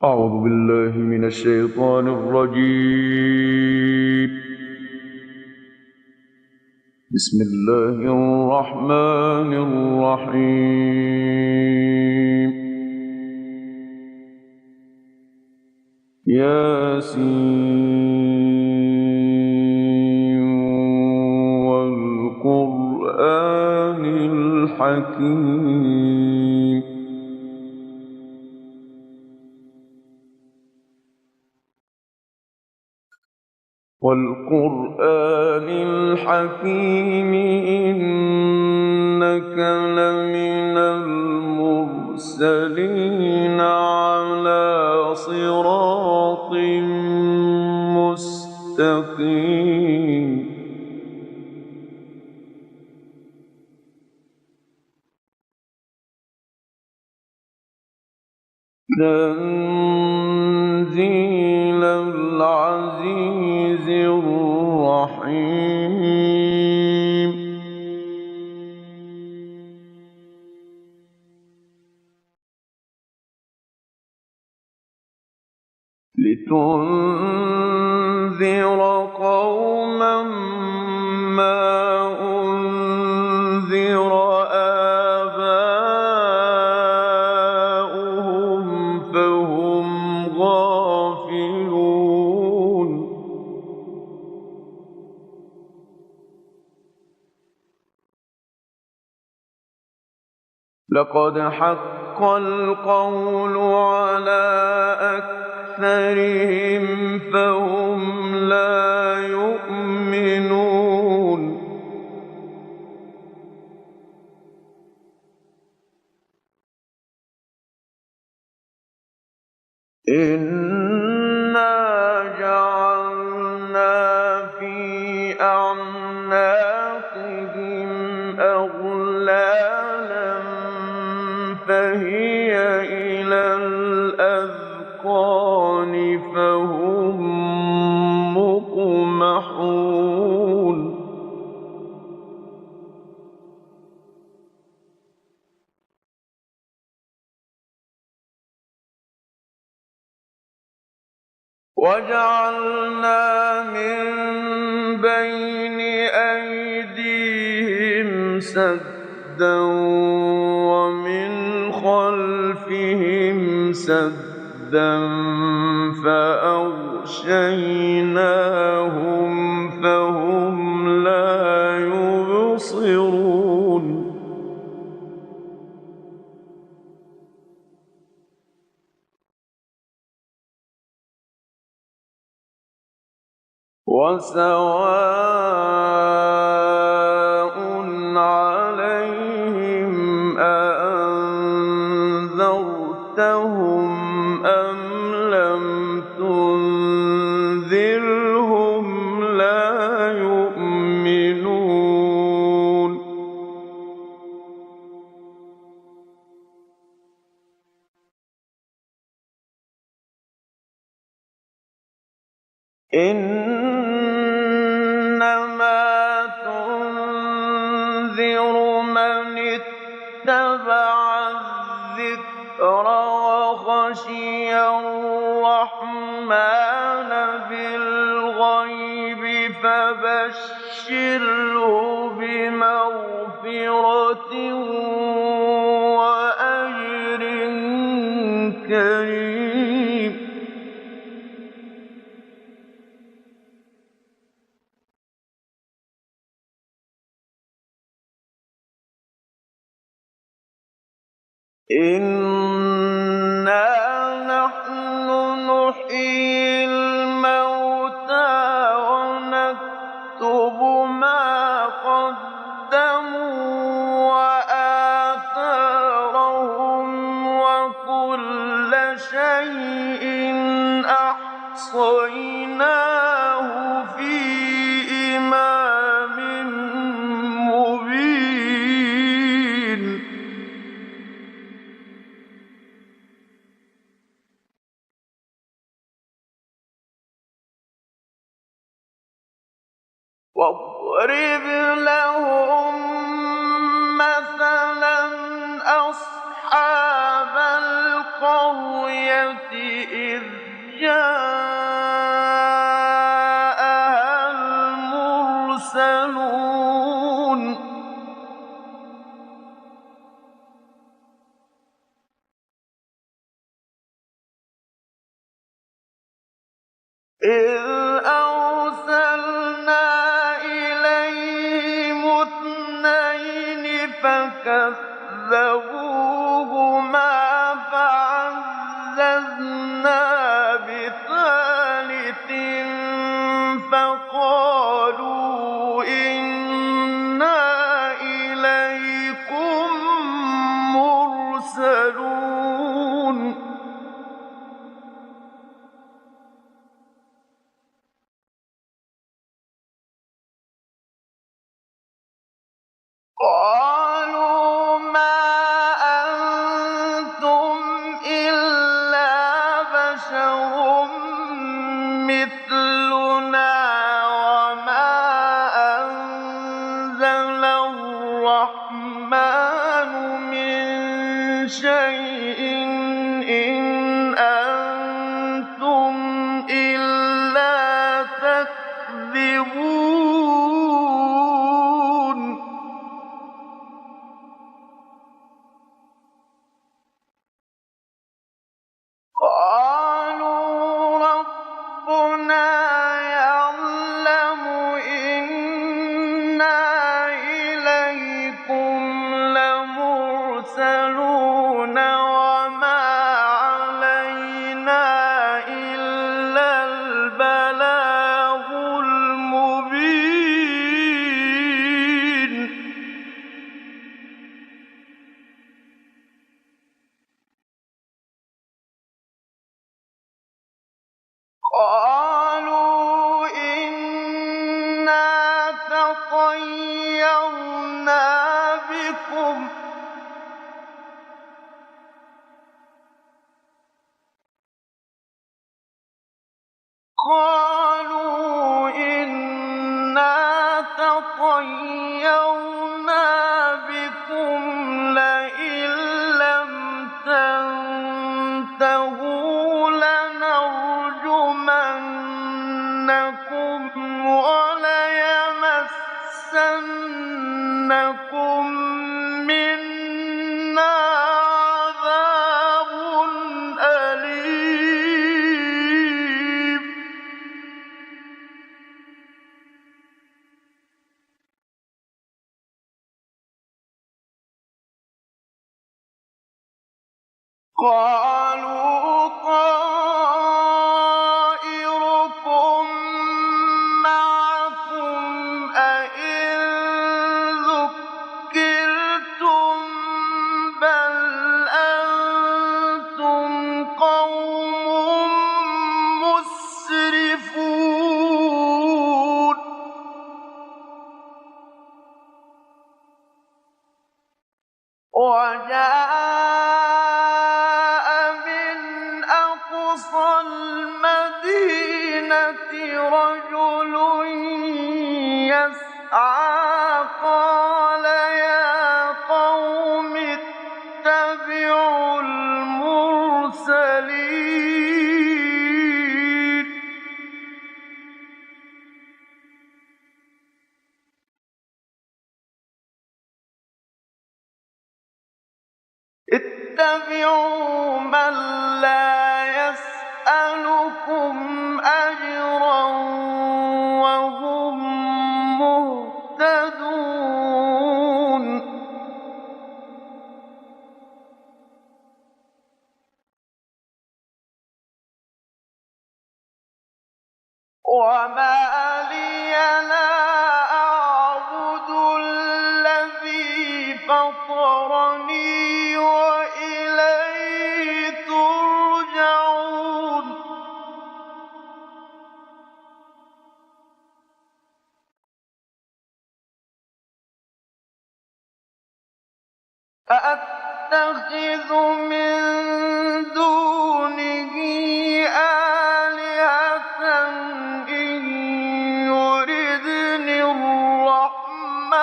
أعوذ بالله من الشيطان الرجيم. بسم الله الرحمن الرحيم. ياسين والقرآن الحكيم. والقرآن الحكيم إنك لمن المرسلين على صراط مستقيم. تنزيل العزيز الرحيم. لتنذر قوما ما أنذر آباؤهم فهم غافلون. لقد حق القول على أكثرهم فهم لا يؤمنون. إنا جعلنا في أعناقهم أغلالا فهي إلى الأذقان فهم مقمحون. وجعلنا من بين أيديهم سدا ومن خلفهم سدا فأغشيناهم فهم لا يبصرون. وسواء عليهم أأنذرتهم أم لم تنذرهم لا يؤمنون. إنما تنذر من اتبع الذكر وخشي الرحمن بالغيب فبشره بمغفرة وأجر كريم. إنا نحن نحيي الموتى ونكتب ما قدموا وآثارهم وكل شيء أحصيناه في إمام مبين. واضرب لهم مثلا أصحاب القرية إذ جاءها المرسلون إذ أرسلنا إليهم اثنين فكذبوهما فعززنا بثالث فقالوا إنا إليكم مرسلون قالوا ما أنتم إلا بشر مثلنا وما أنزل الرحمن من شيء إن أنتم إلا تكذبون قالوا ربنا يعلم إنا إليكم لمرسلون وما علينا إلا البلاغ المبين قالوا إنا تطيرنا بكم قالوا إنا تطيرنا بكم لئن لم تنتهوا لنرجمنكم وليمسنكم منا عذاب أليم قالوا طائركم معكم أئن ذكرتم بل أنتم قوم مسرفون وجاء من أقصى المدينة رجل يسعى قال يا قوم اتبعوا المرسلين اتبعوا من لا يسألكم أجرا وهم مهتدون وما لي لا أعبد الذي فطرني وإليه ترجعون أأتخذ من دونه آلهة إن يردني الرحمن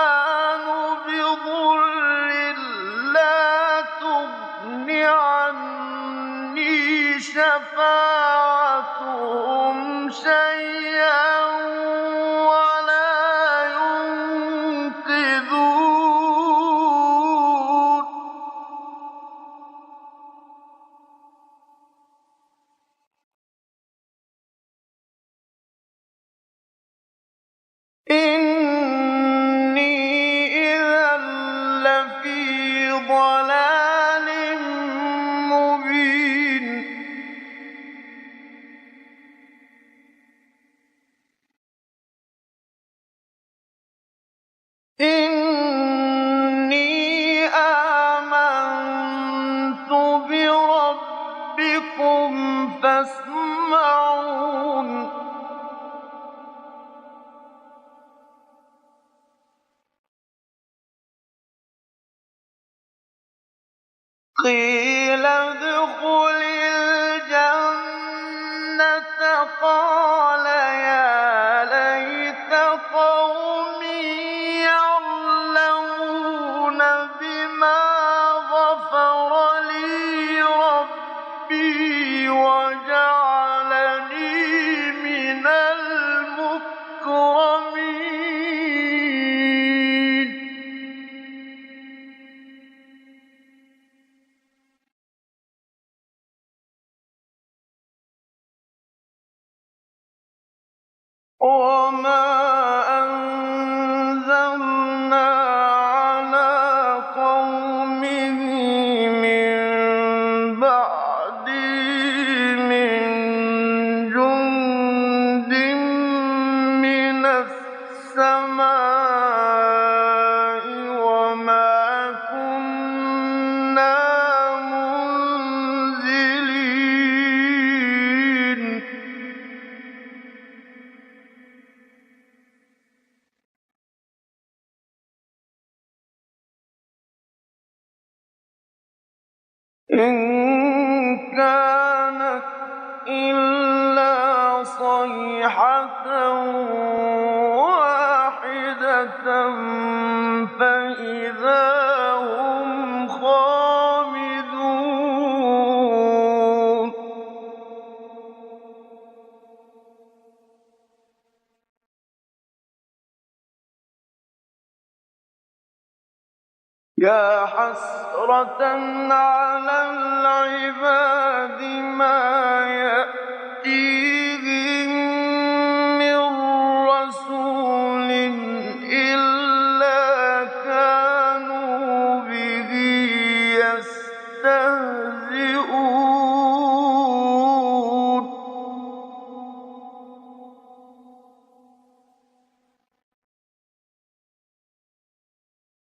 بضر لا تغن عني شفاعتهم شَفَاعَتُهُمْ شَيْئًا وَلَا يُنقِذُونَ إِنِّي إِذًا لَّفِي ضَلَالٍ مُّبِينٍ إِنِّي آمَنتُ بِرَبِّكُمْ فَاسْمَعُونِ قِيلَ ادْخُلِ الْجَنَّةَ قَالَ يَا لَيْتَ قَوْمِي يَعْلَمُونَ بِمَا غَفَرَ لِي رَبِّي وَجَعَلَنِي مِنَ الْمُكْرَمِينَ وَمَا أَنزَلْنَا عَلَىٰ قَوْمِهِ مِن بَعْدِهِ مِن جُندٍ مِّنَ السَّمَاءِ وَمَا كُنَّا مُنزِلِينَ إِن كَانَتْ إِلَّا صَيْحَةً وَاحِدَةً فَإِذَا هُمْ خَامِدُونَ يَا حَسْرَةً عَلَى الْعِبَادِ مَا يَأْتِيهِم مِّن رَّسُولٍ إِلَّا كَانُوا بِهِ يَسْتَهْزِئُونَ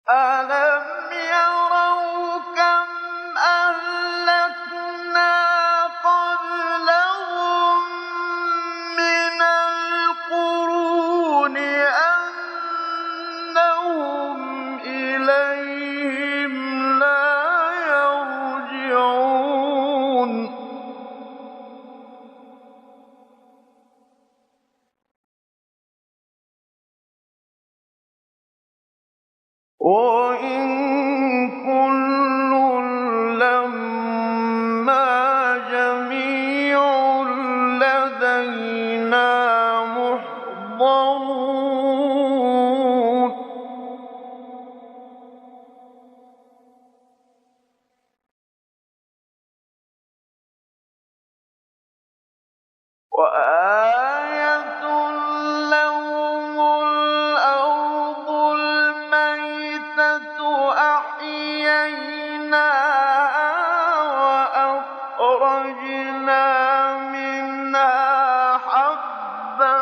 أَلَمْ يَرَوْا كَمْ أَهْلَكْنَا قَبْلَهُم مِّنَ الْقُرُونِ أَنَّهُمْ إِلَيْهِمْ لَا يَرْجِعُونَ وَإِن كُلٌّ لَّمَّا جَمِيعٌ لَّدَيْنَا مُحْضَرُونَ وَآيَةٌ لَّهُمُ الْأَرْضُ الْمَيْتَةُ أَحْيَيْنَاهَا وَأَخْرَجْنَا مِنْهَا حَبًّا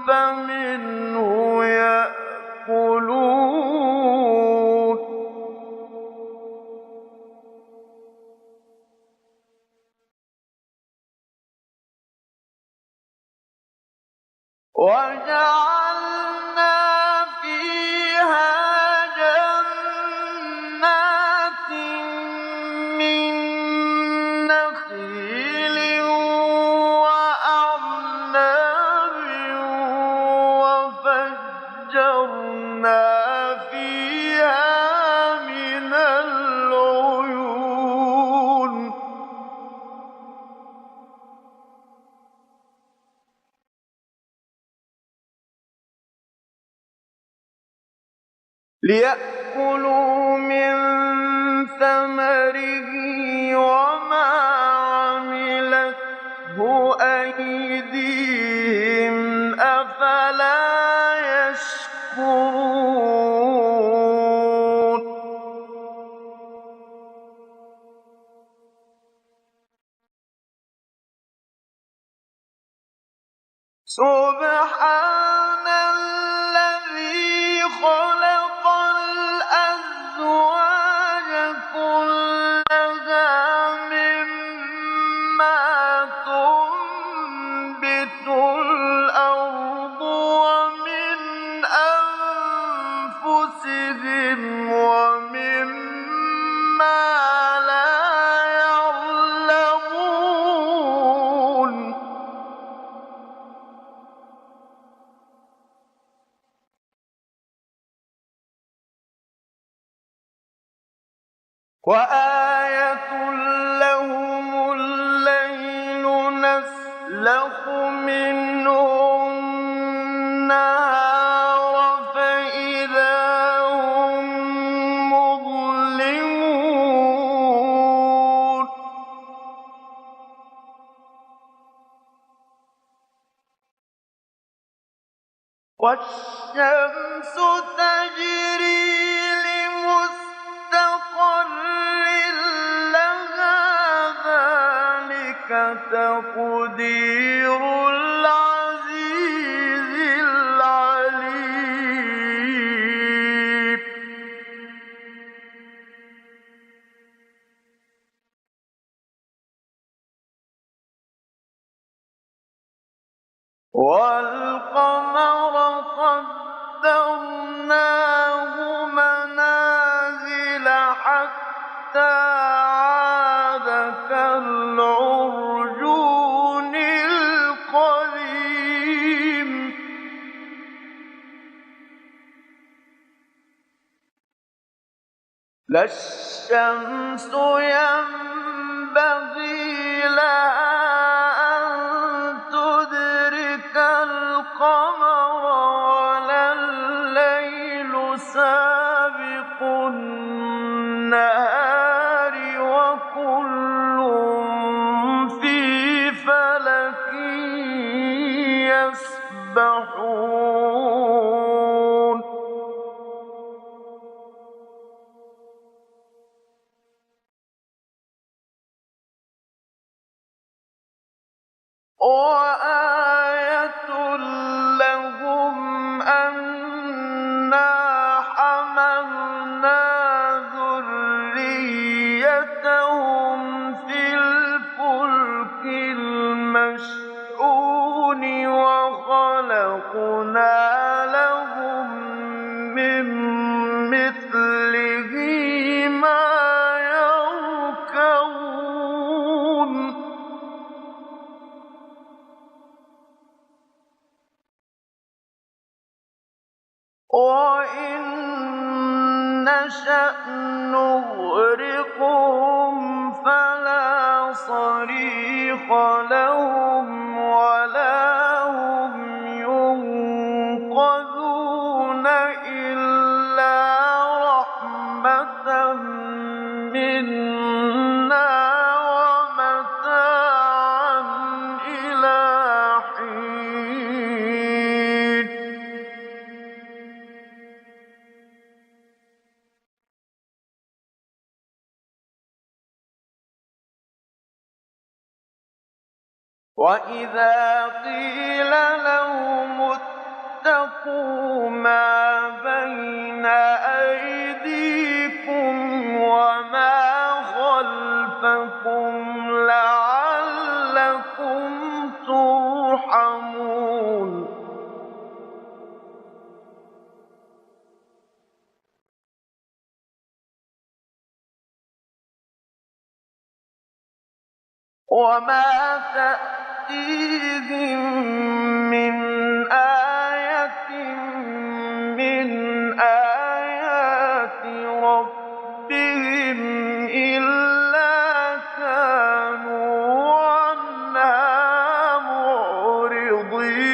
فَمِنْهُ يَأْكُلُونَ وَجَعَلْنَا فِيهَا جَنَّاتٍ مِّن نَّخِيلٍ وَأَعْنَابٍ وَفَجَّرْنَا فِيهَا مِنَ الْعُيُونِ ليأكلوا من ثمره وما عملته أيديهم أفلا يشكرون سبحان الذي خلق الأزواج كلها مما تنبت الأرض ومن أنفسهم ومما لا يعلمون وآية لهم الليل نسلخ منه النهار فإذا هم مظلمون والشمس تجري لمستقر لها ذلك تقدير العزيز العليم والقمر قدرناه منازل حتى عاد كالعرجون القديم لا الشمس ينبغي لها أن تدرك القمر ولا الليل سابق النهار وكل في فلك يسبحون وآية لهم أنا حملنا ذريتهم في الفلك المشحون وخلقنا لهم من مثله ما يركبون وإن نشأ نغرقهم فلا صريخ لهم ولا هم ينقذون إلا رحمة منا ومتاعا إلى حين وَإِذَا قِيلَ لَهُمُ اتَّقُوا مَا بَيْنَ أَيْدِيكُمْ وَمَا خَلْفَكُمْ لَعَلَّكُمْ تُرْحَمُونَ وَمَا تَأْتِيهِم مِّنْ آيَةٍ مِّنْ آيَاتِ رَبِّهِمْ إِلَّا كَانُوا عَنْهَا مُعْرِضِينَ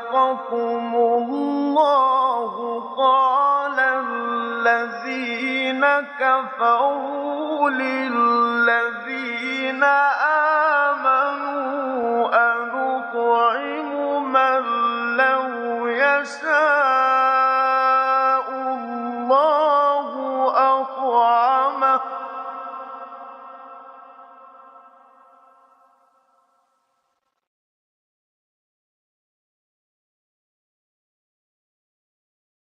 صدقكم اللَّهُ قَالَ الَّذِينَ كَفَرُوا لِلَّذِينَ آمَنُوا أَنُطْعِمُ مَن لَّوْ يَشَاءُ اللَّهُ أَطْعَمَهُ ۚ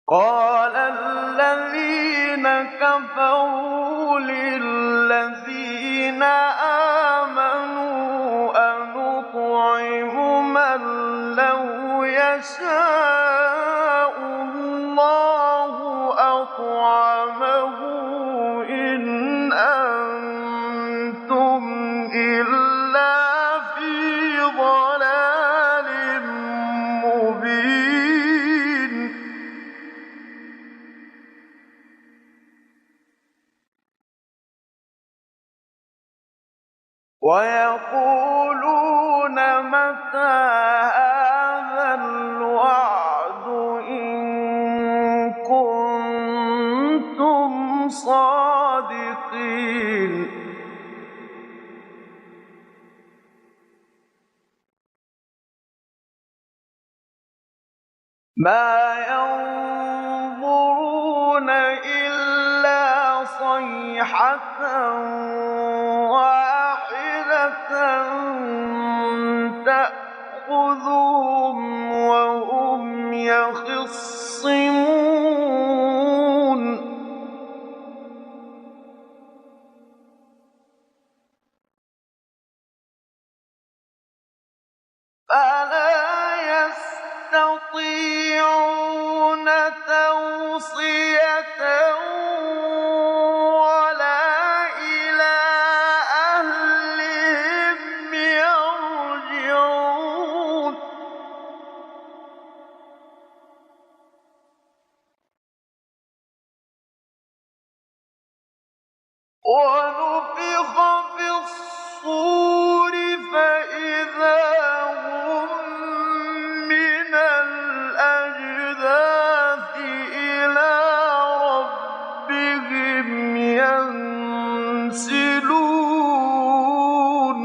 قَالَ الَّذِينَ كَفَرُوا لِلَّذِينَ آمَنُوا أَنُطْعِمُ مَن لَّوْ يَشَاءُ اللَّهُ أَطْعَمَهُ إِنْ أَنتُمْ إِلَّا فِي ضَلَالٍ مُّبِينٍ وَيَقُولُونَ مَتَىٰ هَٰذَا الْوَعْدُ إِن كُنتُمْ صَادِقِينَ مَا يَنظُرُونَ إِلَّا صَيْحَةً وَاحِدَةً تَأْخُذُهُمْ وَهُمْ يَخِصِّمُونَ فَلَا يَسْتَطِيعُونَ تَوْصِيَةً وَلَا إِلَىٰ أَهْلِهِمْ يَرْجِعُونَ وَنُفِخَ فِي الصُّورِ فَإِذَا هُم مِّنَ الْأَجْدَاثِ إِلَىٰ رَبِّهِمْ يَنسِلُونَ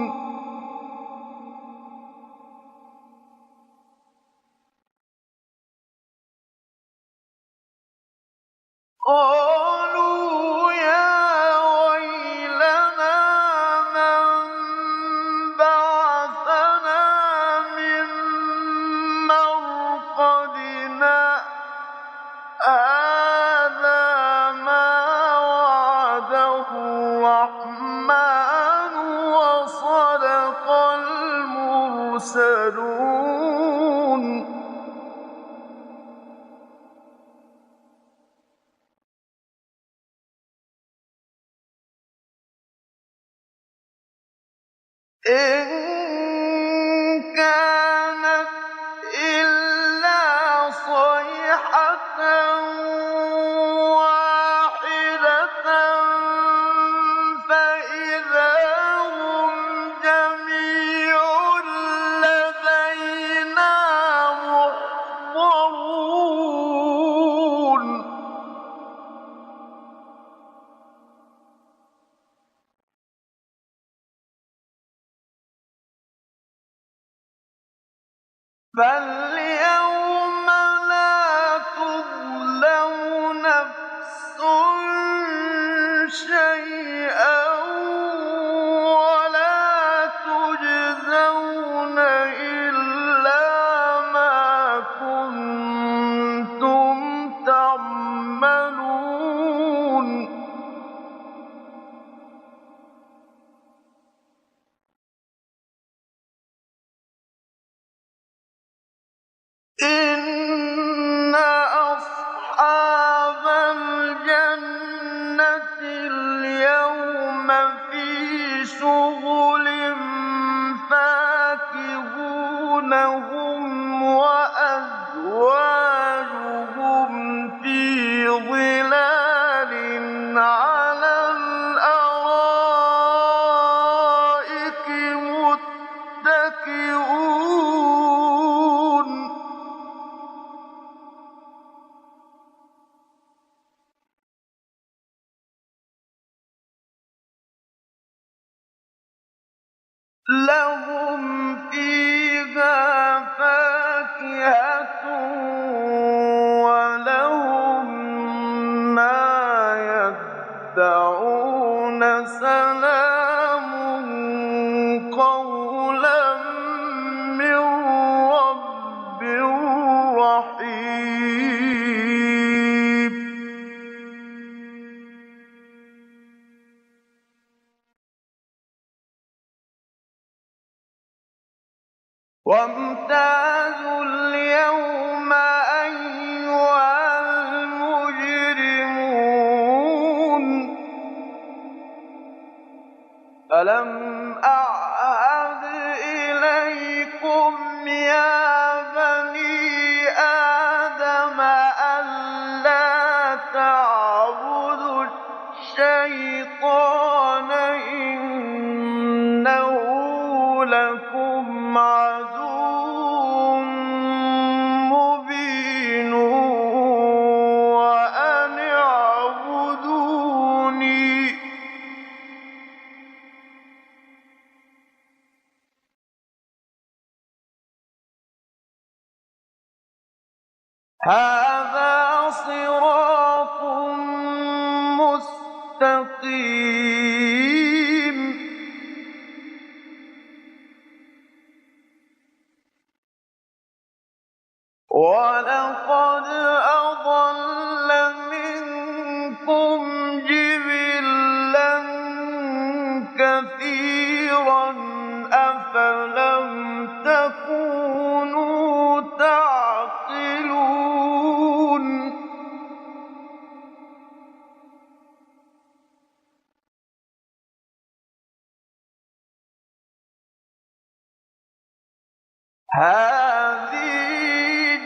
قَالُوا يَا وَيْلَنَا مَن بَعَثَنَا مِن مَّرْقَدِنَا ۜۗ هَٰذَا مَا وَعَدَ الرَّحْمَٰنُ وَصَدَقَ الْمُرْسَلُونَ إِن كَانَتْ إِلَّا صَيْحَةً وَاحِدَةً فَإِذَا هُمْ جَمِيعٌ لَّدَيْنَا مُحْضَرُونَ فَالْيَوْمَ لَا تُظْلَمُ نَفْسٌ شَيْئًا وَلَا تُجْزَوْنَ إِلَّا مَا كُنتُمْ تَعْمَلُونَ لهم فيها فاكهة ولهم ما يدعون سلام قولا من رب رحيم وامتازوا اليوم أيها المجرمون ألم أعهد إليكم يا بني آدم ألا تعبدوا الشيطان إنه لكم عدو مبين وأن اعبدوني هذا صراط مستقيم ولقد أضل منكم جبلا كثيرا أفلم تكونوا تعقلون هذه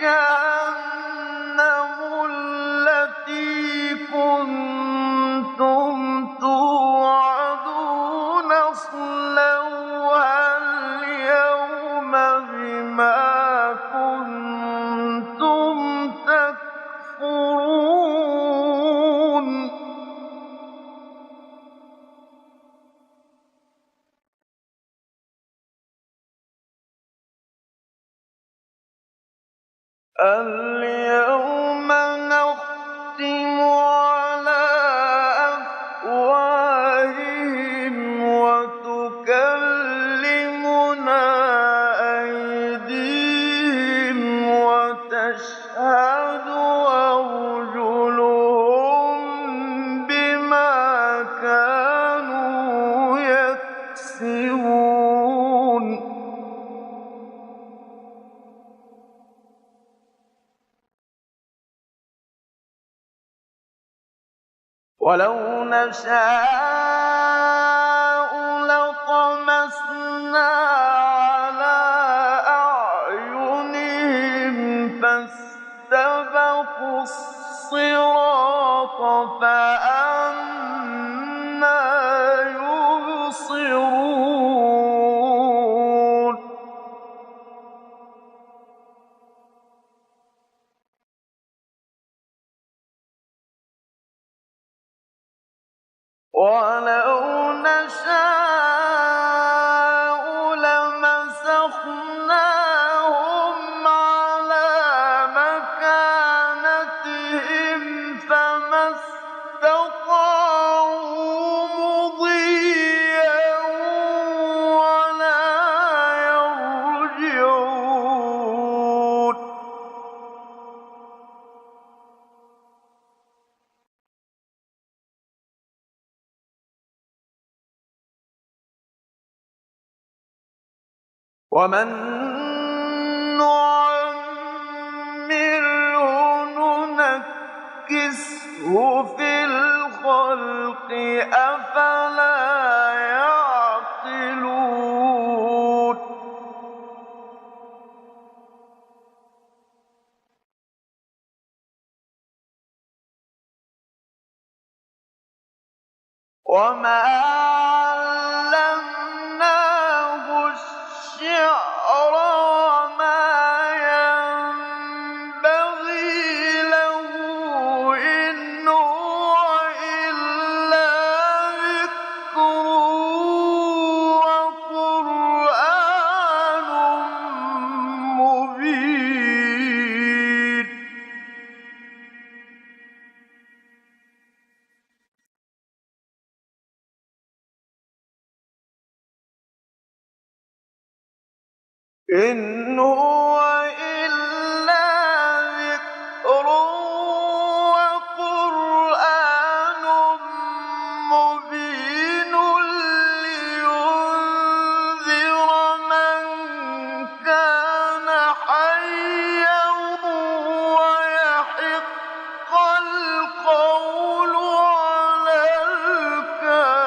جهنم التي كنتم توعدون اصلوها اليوم بما كنتم تكفرون اليوم نختم على أفواههم وتكلمنا أيديهم وتشهد أرجلهم بما كانوا يكسبون ولو نشاء لطمسنا على أعينهم فاستبقوا الصراط فأنى يبصرون ولو نشاء لمسخناهم على مكانتهم فما استطاعوا مضيا ولا يرجعون ومن نعمره ننكسه في الخلق أفلا يعقلون وما علمناه الشعر وما ينبغي له إن هو إلا ذكر وقرآن إن هو إلا ذكر وقرآن مبين لينذر من كان حيا ويحق القول على الكافرين.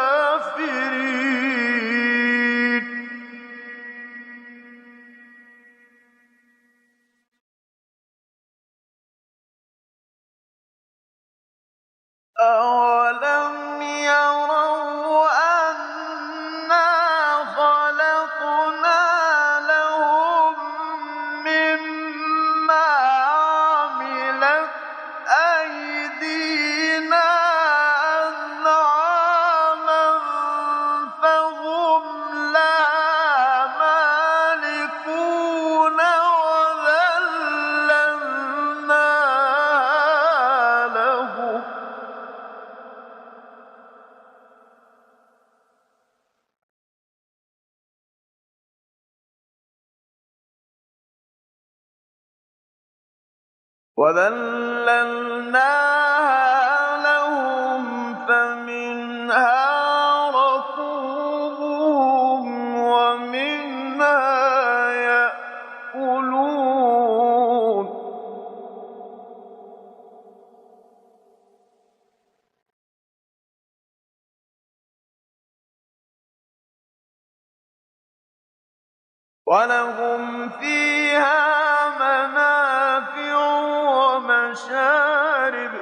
أَوَلَمْ يَرَوْا أَنَّا خَلَقْنَا لَهُم مِّمَّا عَمِلَتْ أَيْدِينَا أَنْعَامًا فَهُمْ لَهَا مَالِكُونَ وَذَلَّلْنَاهَا لَهُمْ فَمِنْهَا رَكُوبُهُمْ وَمِنْهَا يَأْكُلُونَ وَلَهُمْ فِيهَا مَنَافِعُ وَمَشَارِبُ ۖ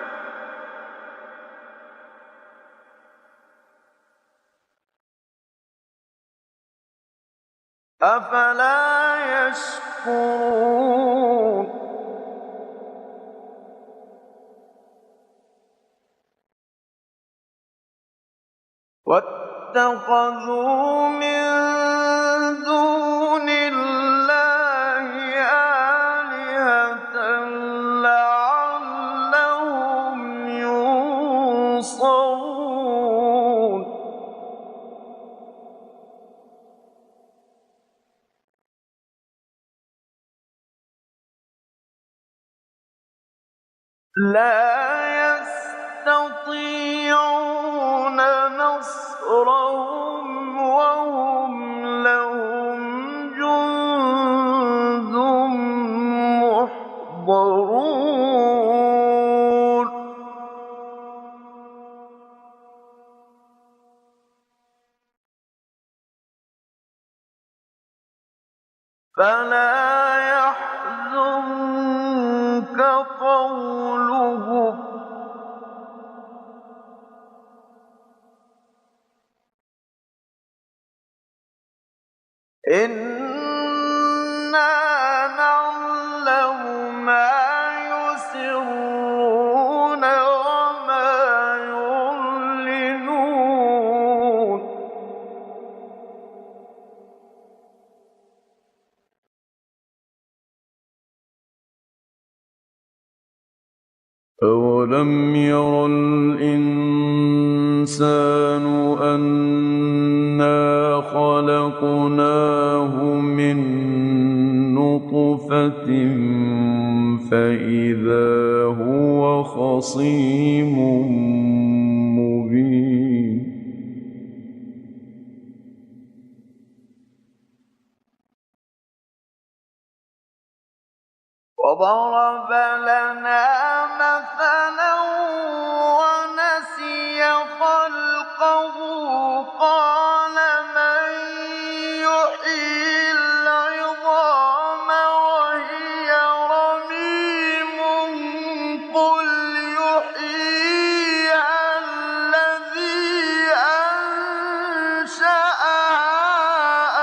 أَفَلَا يَشْكُرُونَ وَاتَّخَذُوا مِن دُونِ اللَّهِ آلِهَةً لَّعَلَّهُمْ يُنصَرُونَ لَا يَسْتَطِيعُونَ نَصْرَهُمْ وَهُمْ لَهُمْ جُندٌ مُّحْضَرُونَ فَلَا يَحْزُنكَ قَوْلُهُمْ ۘ إِنَّا نَعْلَمُ مَا يُسِرُّونَ وَمَا يُعْلِنُونَ أَوَلَمْ يَرَ الْإِنسَانُ أَنَّا خَلَقْنَاهُ مِن نُّطْفَةٍ فَإِذَا هُوَ خَصِيمٌ مُّبِينٌ وَضَرَبَ لَنَا مَثَلًا وَنَسِيَ خَلْقَهُ قَالَ مَن يُحْيِي الْعِظَامَ وَهِيَ رَمِيمٌ قُلْ يُحْيِيهَا الَّذِي أَنشَأَهَا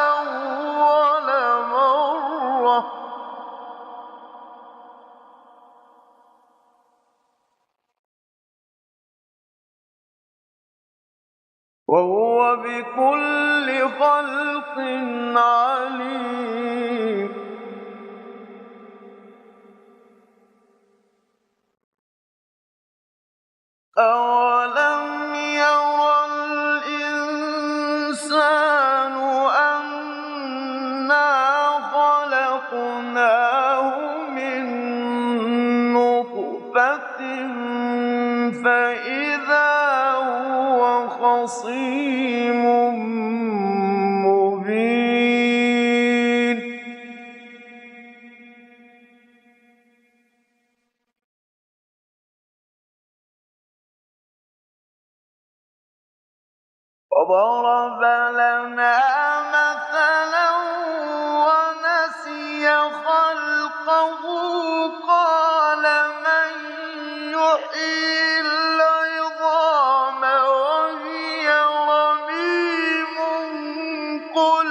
أَوَّلَ مَرَّةٍ ۖ وَهُوَ بِكُلِّ خَلْقٍ عَلِيمٌ أَوَلَمْ يَرَ الْإِنسَانُ أَنَّا خَلَقْنَاهُ خصيم مبين وضرب لنا مثلا ونسي خلقه قال من يحيي العظام وهي رميم قل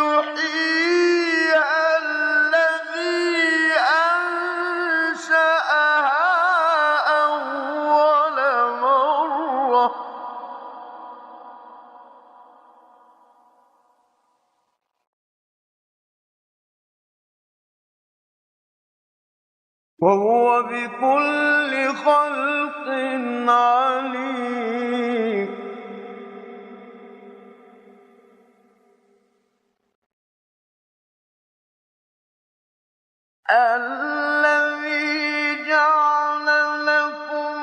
يحييها الذي أنشأها أول مرة وهو بكل خلق عليم الذي جعل لكم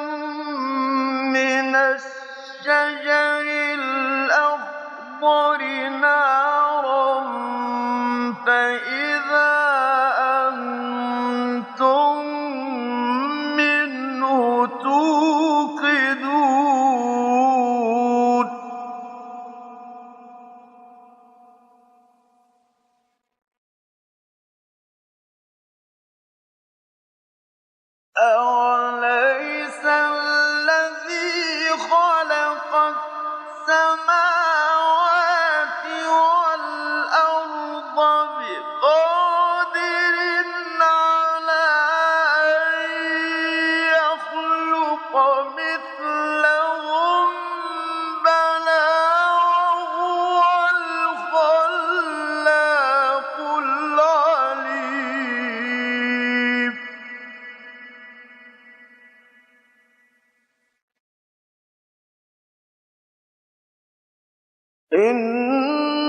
من الشجر الأخضر نارا فإذا أنتم منه توقدون أوليس الذي خلق السماوات والأرض بقادر على أن يخلق مثلهم بلى وهو الخلاق العليم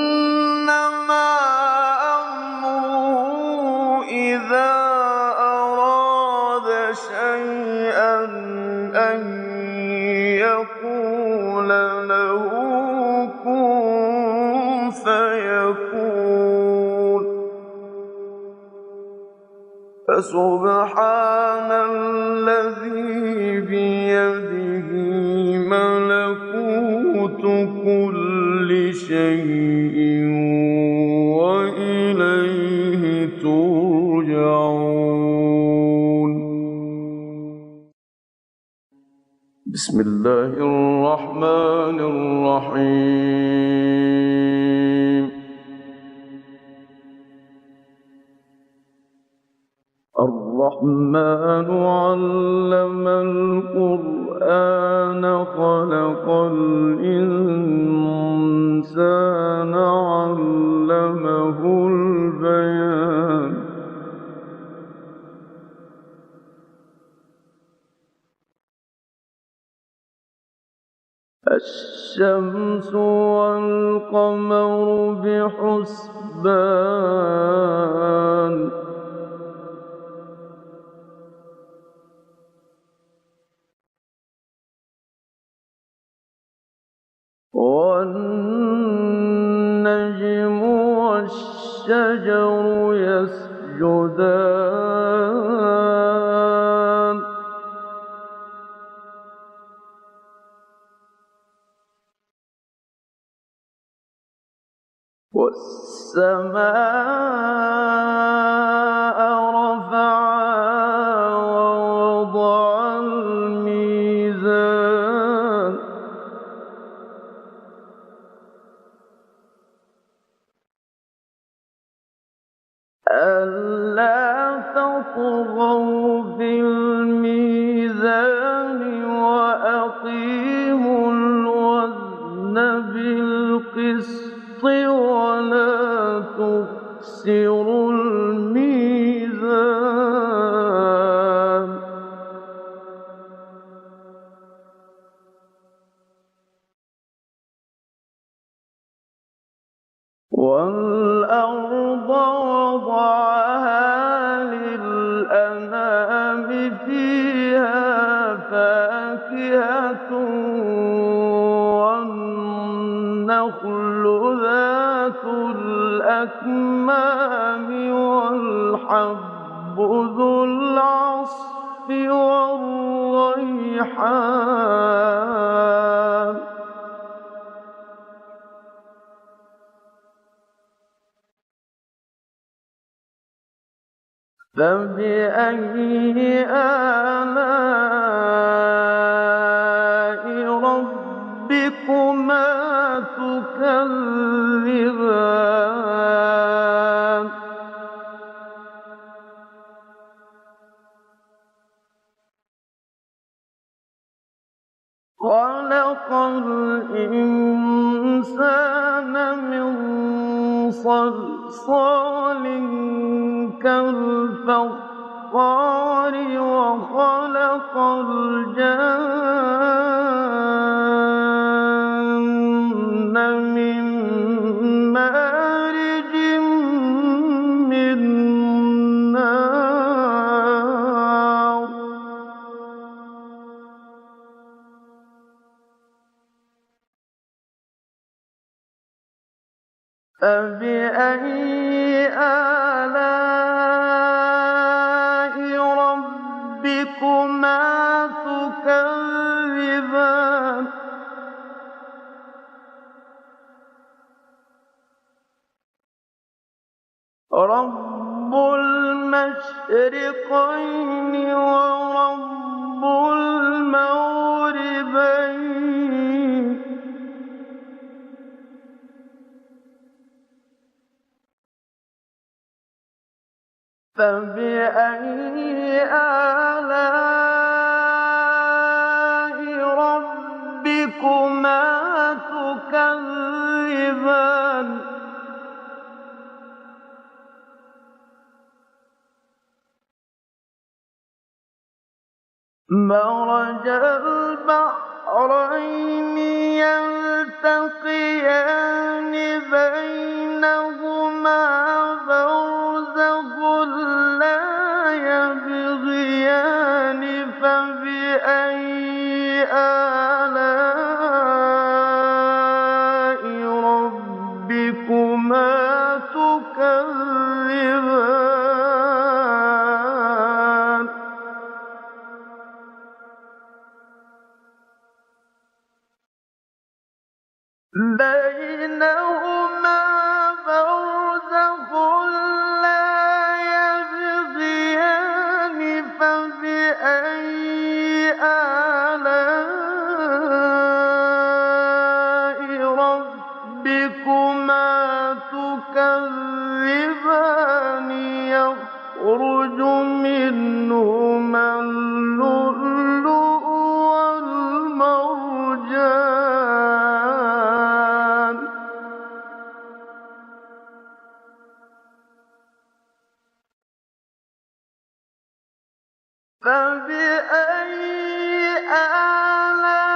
إنما أمره إذا أراد شيئا أن يقول له كن فيكون فسبحان الذي بيده ملكوت كل شيء وإليه ترجعون بسم الله الرحمن الرحيم الرحمن علم القرآن خلق الإنسان علمه البيان الشمس والقمر بحسبان والنجم والشجر يسجدان والسماء رفعها ووضع الميزان ألا تطغوا في الميزان وأقيموا الوزن بالقسط ولا تخسروا الميزان والأرض وضعها للأنام فيها فاكهة والنخل الْأَكْمَامِ وَالْحَبُّ ذُو الْعَصْفِ وَالرَّيْحَانُ فَبِأَيِّ آلَاءِ رَبِّكُمَا تُكَذِّبَانِ خَلَقَ الْإِنسَانَ مِن صَلْصَالٍ كَالْفَخَّارِ وَخَلَقَ الْجَانَّ مِن مَّارِجٍ مِّن نَّارٍ فَبِأَيِّ آلَاءِ رَبِّكُمَا تُكَذِّبَانِ رَبُّ الْمَشْرِقَيْنِ وَرَبُّ الْمَغْرِبَيْنِ فَبِأَيِّ آلَاءِ رَبِّكُمَا تُكَذِّبَانِ مَرَجَ الْبَحْرَيْنِ يَلْتَقِيَانِ بَيْنَهُمَا بَرْزَخٌ لَّا يَبْغِيَانِ فَبِأَيِّ آلَاءِ رَبِّكُمَا تُكَذِّبَانِ بَيْنَهُمَا بَرْزَخٌ لَّا يَبْغِيَانِ فَبِأَيِّ آلَاءِ رَبِّكُمَا تُكَذِّبَانِ يَخْرُجُ مِنْهُمَا اللُّؤْلُؤُ وَالْمَرْجَانُ فَبِأَيِّ آلَاءِ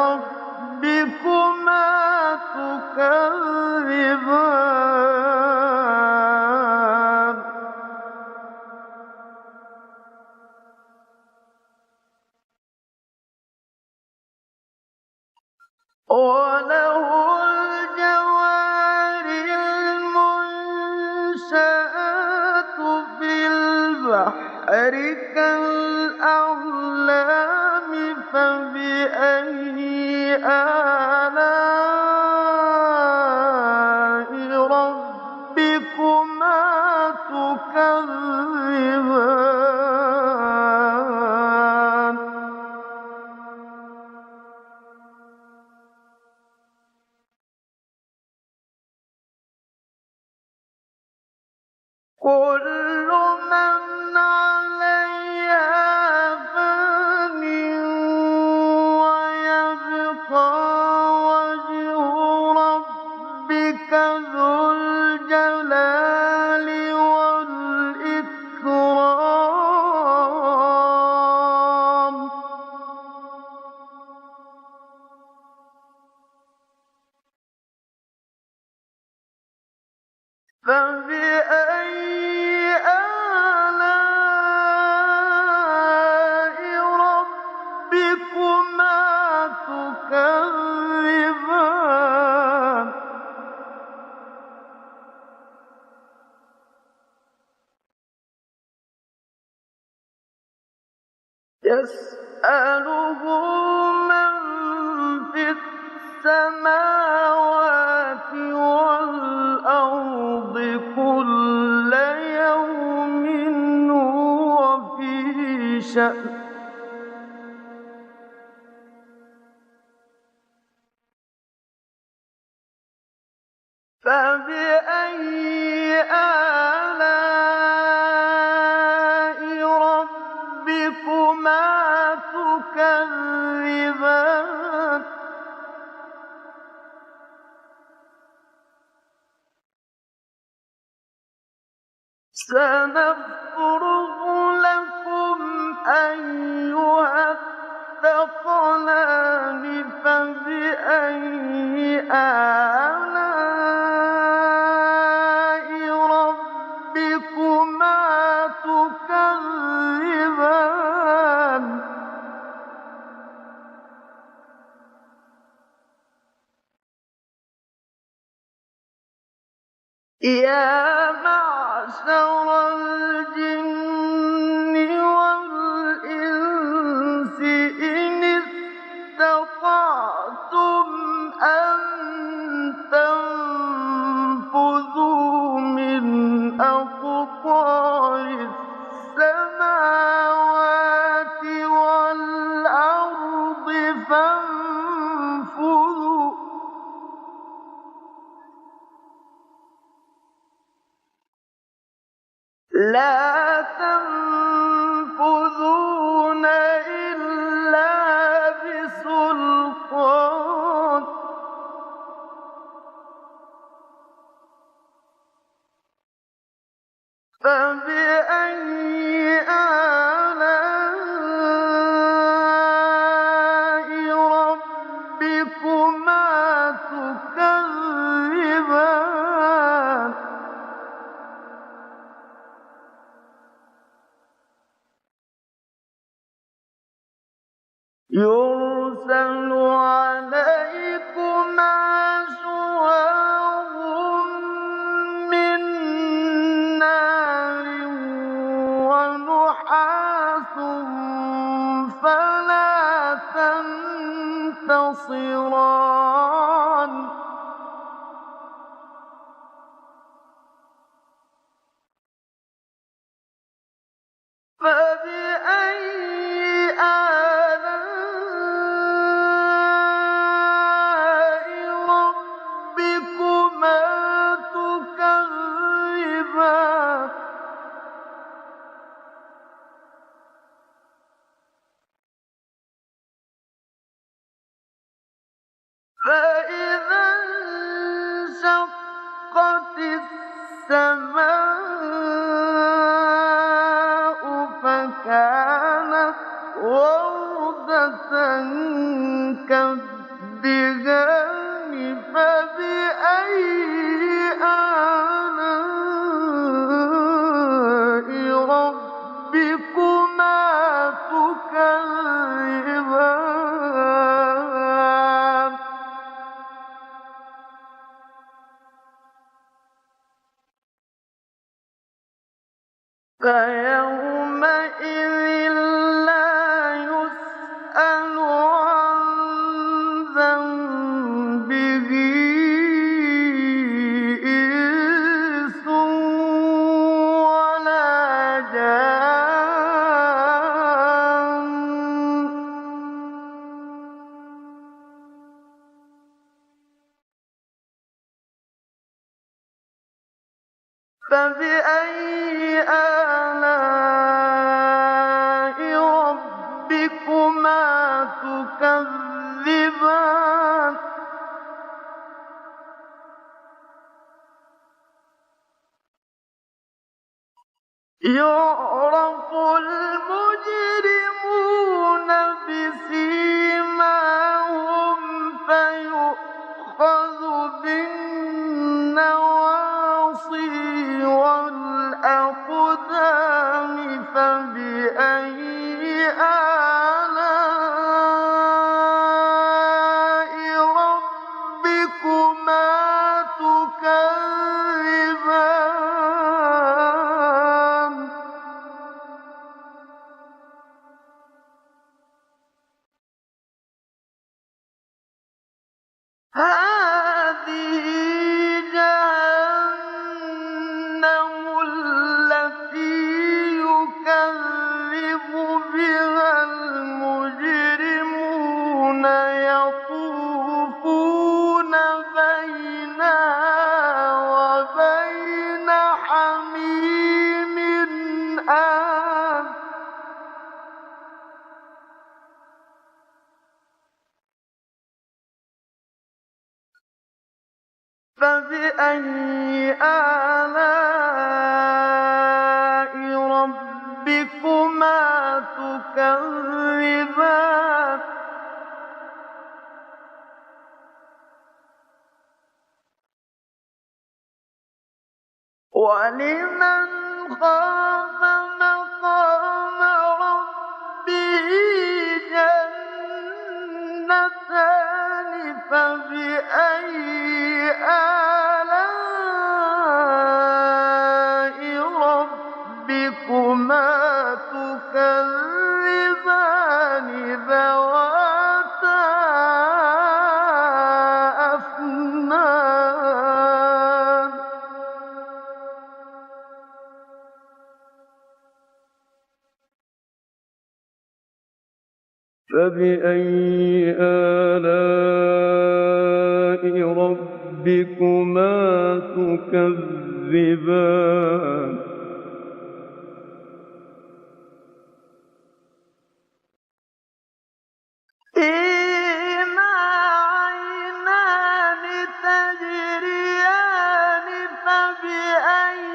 رَبِّكُمَا تُكَذِّبَانِ وَلَهُ الْجَوَارِ الْمُنشَآتُ فِي الْبَحْرِ كَالْأَعْلَامِ فَبِأَيِّ آلَاءِ رَبِّكُمَا تُكَذِّبَانِ كُلُّ مَنْ عَلَيْهَا فَانٍ وَيَبْقَىٰ وَجْهُ رَبِّكَ ذُو الْجَلَالِ وَالْإِكْرَامِ فَبِأَيِّ آلَاءِ رَبِّكُمَا تُكَذِّبَانِ يسأله من في السماوات والأرض كل يوم هو في شأن فبأي آلاء ربكما تكذبان سنفرغ لكم أيها الثقلان فبأي آلاء ربكما تكذبان يا معشر الجن والإنس إن استطعتم أن تنفذوا من أقطار السماوات والأرض فانفذوا لا تنفذون إلا بسلطان فبأي آلاء ربكما تكذبان يرسل عليكما شواظ من نار ونحاس فلا تنتصران فبأي آلاء ربكما تكذبان فإذا انشقت السماء فكانت وردة كالدهان فبأي آلاء ربكما تكذبان فيومئذ لا يسأل عن ذنبه إنس ولا جان فبأي آلاء ربكما تكذبان يعرف المجرمون بسيماهم فيؤخذ بالنواصي والأقدام فبأي آلاء ربكما تكذبان فبأي آلاء ربكما تكذبان ولمن خاف مقام ربه جنتان فبأي آلاء ربكما تكذبان ذواتا أفنان فبأي آلاء ربكما تكذبان فيهما عينان تجريان فبأي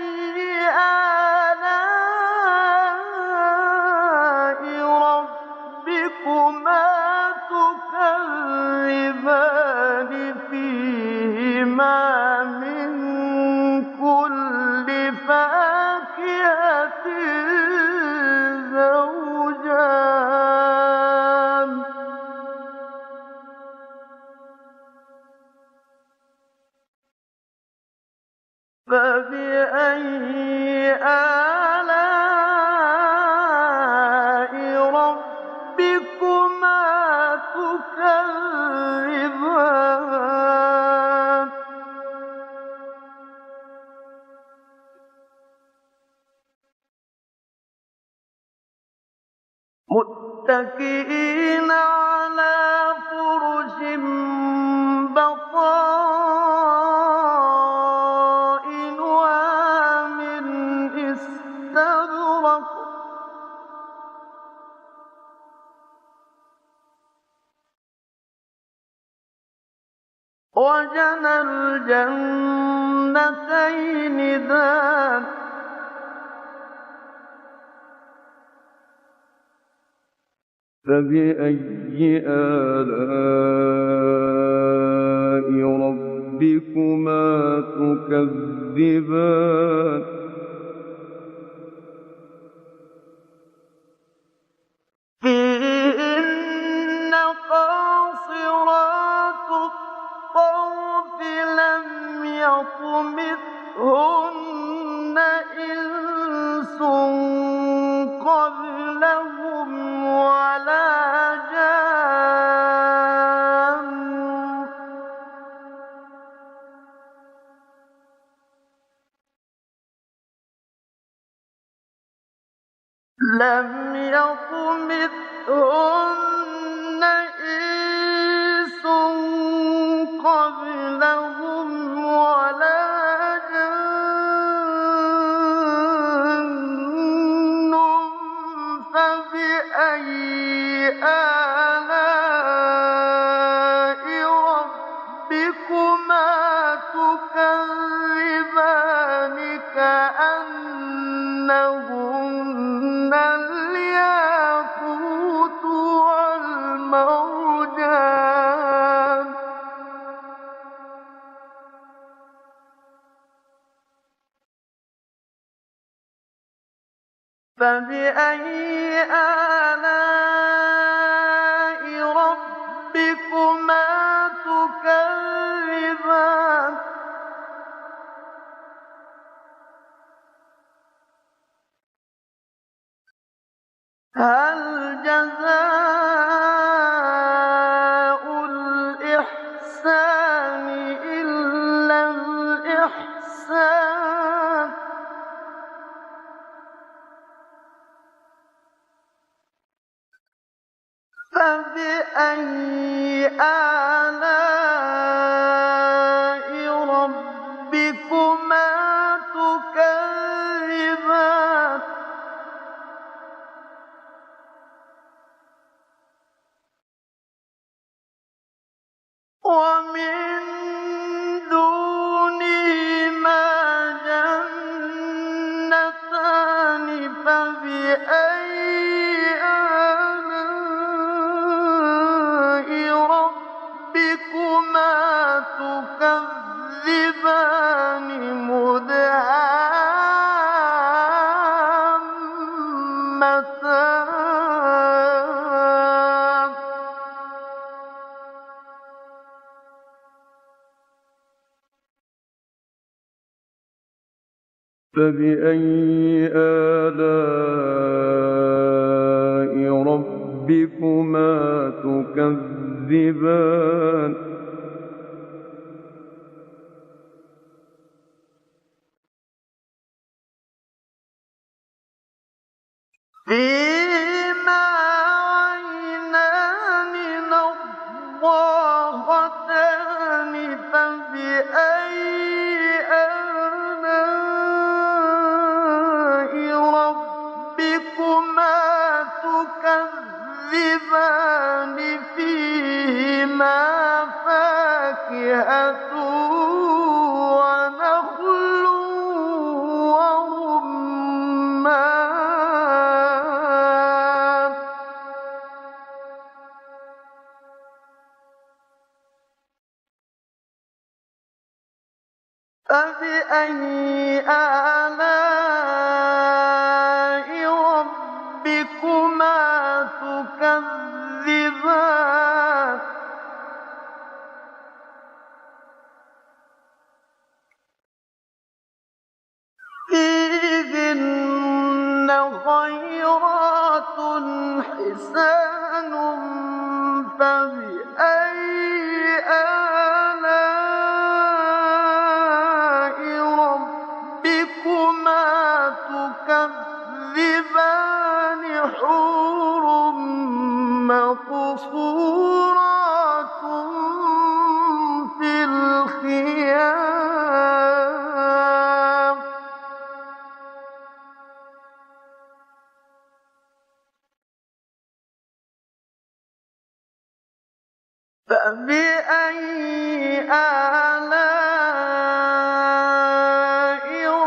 آلاء ربكما تكذبان فيهما من كل فاكهة زوجان فبأي آلاء ربكما تكذبان متكئين على فرش بطائنها من استبرق وجنى الجنتين دان فبأي آلاء ربكما تكذبان فيهن قاصرات الطرف لم يطمثهن إنس قبلهم ولا جان لم يطمثهن إنس قبلهم ولا جان فبأي آلاء ربكما تكذبان كأنهن الياقوت والمرجان فبأي آلاء ربكما تكذبان هل جزاء الإحسان إلا الإحسان فبأي فبأي آلاء ربكما تكذبان فيهما عينان نضاختان فبأي آلاء ربكما تكذبان فيهما فاكهة ونخل ورمان فبأي آلاء ربكما تكذبان فيهن خيرات حسان فبأي آلاء ربكما تكذبان حور مقصورات في الخيام فبأي آلاء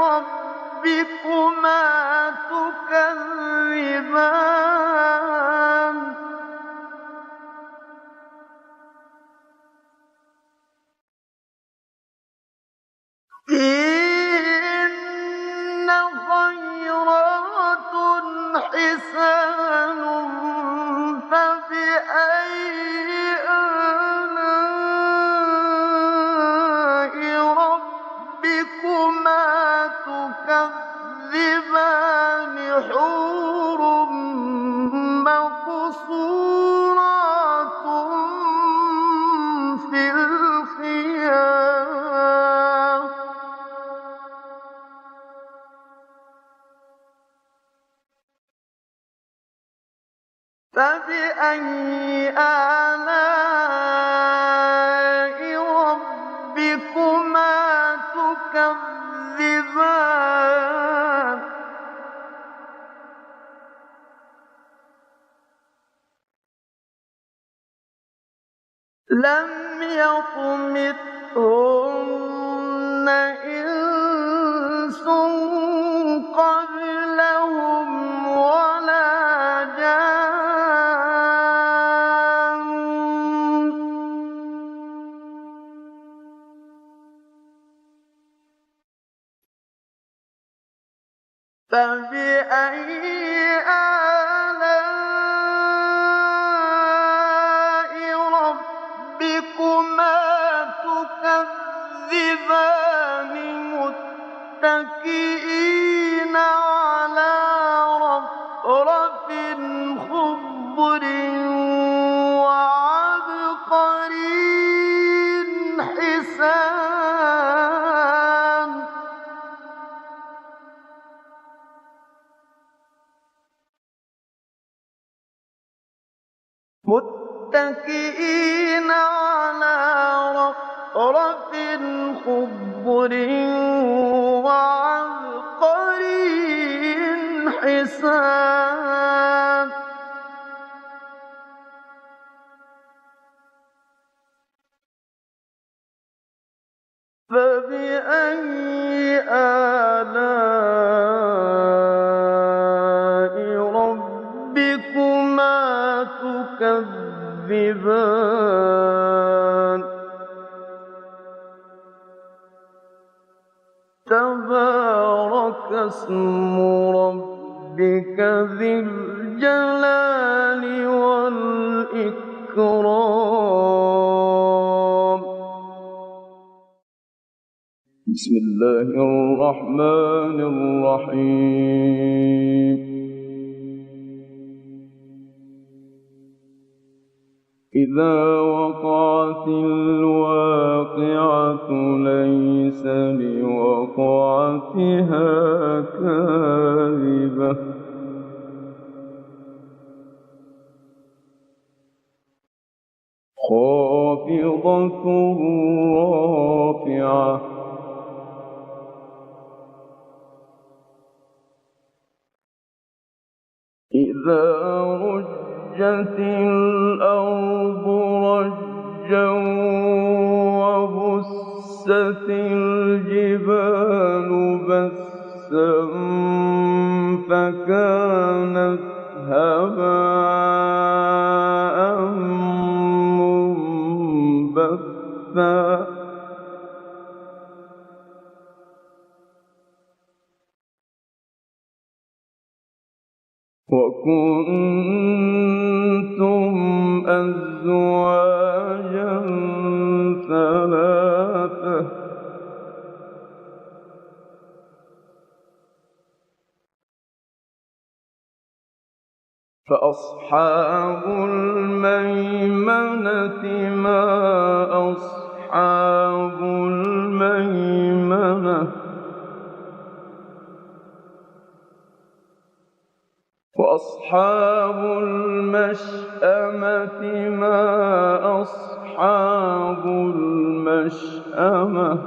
ربكما تكذبان فيهن خيرات حسان فبأي آلاء ربكما تكذبان حور مقصورات في الخيام فبأي آلاء ربكما تكذبان لم يطمثهن إنس قبلهم ولا جان فبأي آلاء ربكما تكذبان متكئين على رفرف خضر وعبقري حسان متكئين على رفرف خضر وعبقري حسان فبأي آلاء ربكما تكذبان تبارك اسم ربك ذي الجلال والإكرام بسم الله الرحمن الرحيم إذا وقعت الواقعة ليس لوقعتها كاذبة خافضة رافعة إذا رجت الأرض رجا وبست الجبال بسا فكانت هباء منبثا وكنتم أزواجا ثلاثة فأصحاب الميمنة ما أصحاب الميمنة وأصحاب المشأمة ما أصحاب المشأمة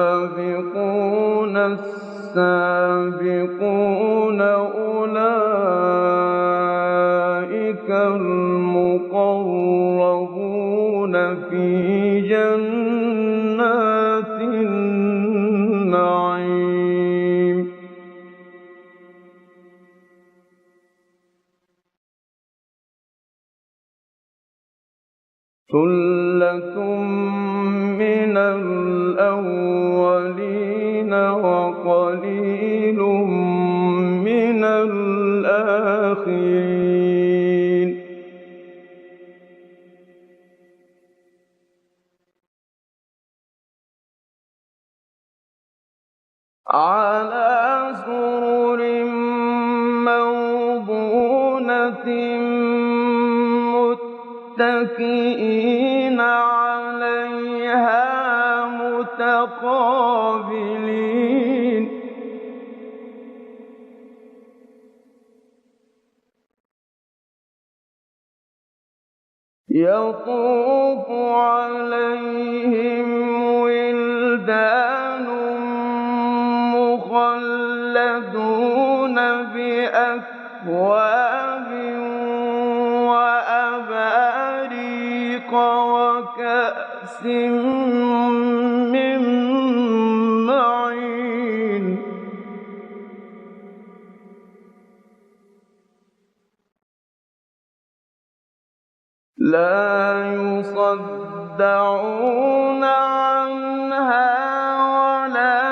والسابقون السابقون أولئك المقربون في جنات النعيم ثلة من الأولين وقليل من الآخرين على سرر موضونة متكئين عليها متقابلين يطوف عليهم ولدان مخلدون بأكواب وأباريق وكأس من معين لا يصدعون عنها ولا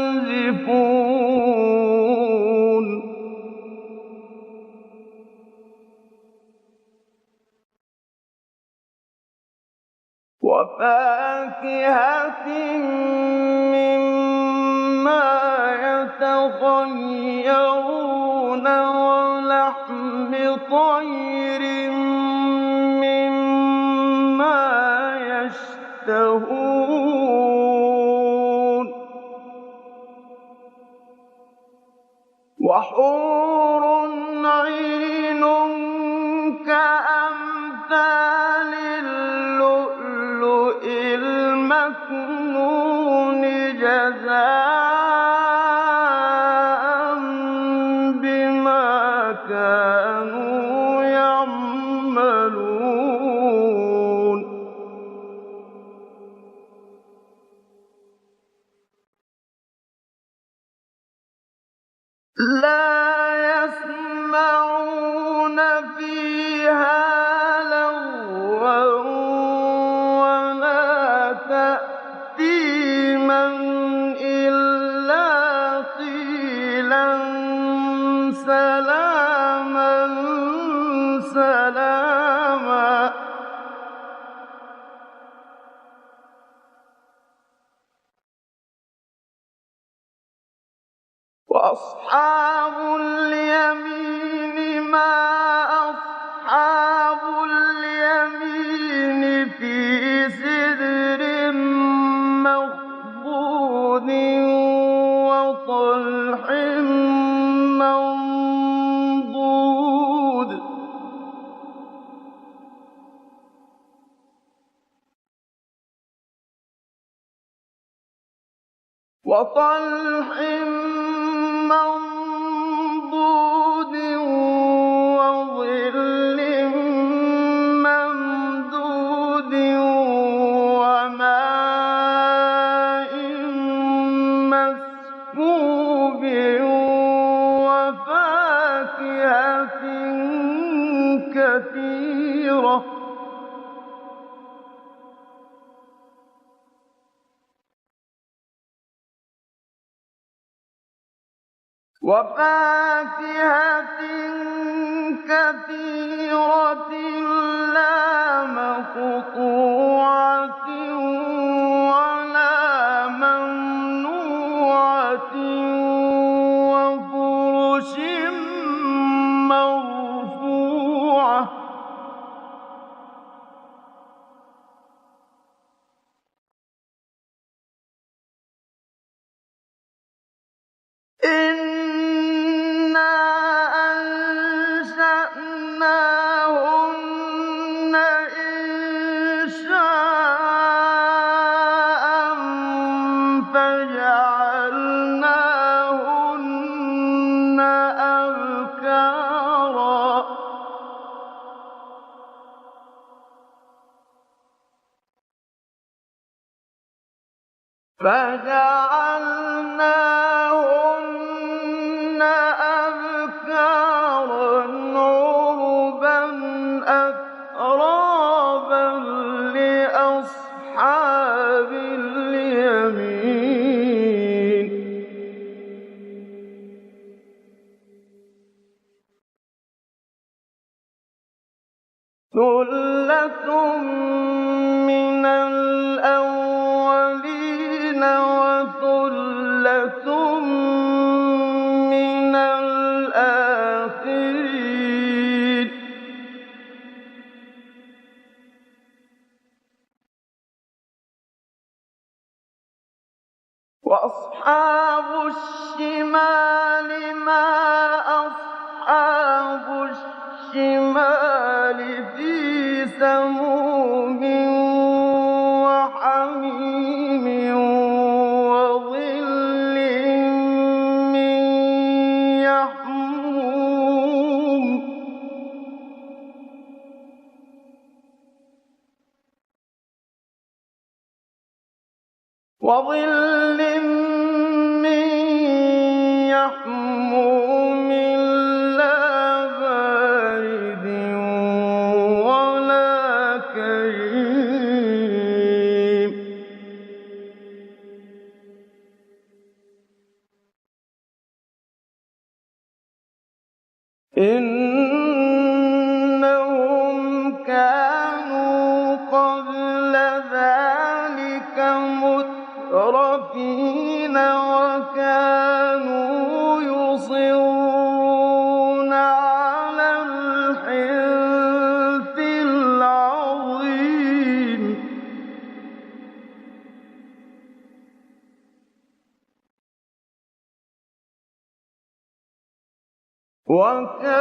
ينزفون وفاكهة مما يتخيرون ولحم طير مما يشتهون وحور عين كأمثال اللؤلؤ المكنون جزاء بما كانوا يعملون لا يسمعون فيها لغوا ولا تأثيما إلا قيلا سلاما وأصحاب اليمين ما أصحاب اليمين في سدر مخضود وطلح منضود وظل ممدود وماء مسكوب وفاكهة كثيرة لا مقطوعة ولا ممنوعة وفرش مرفوعة إنا أنشأناهن إنشاء فجعلناهن أبكارا عربا أترابا لأصحاب اليمين ثلة من الأولين وثلة من الآخرين وأصحاب الشمال ما أصحاب الشمال في سموم وحميم وظل من يحموم لا بارد ولا كريم إنهم كانوا قبل ذلك مترفين وكانوا يصرون على الحنث العظيم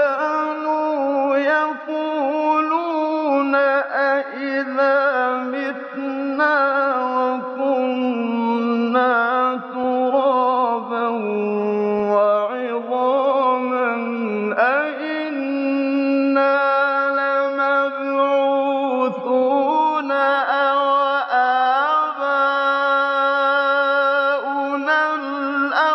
وكانوا يقولون أإذا متنا وكنا ترابا وعظاما أإنا لمبعوثون أو آباؤنا الأولون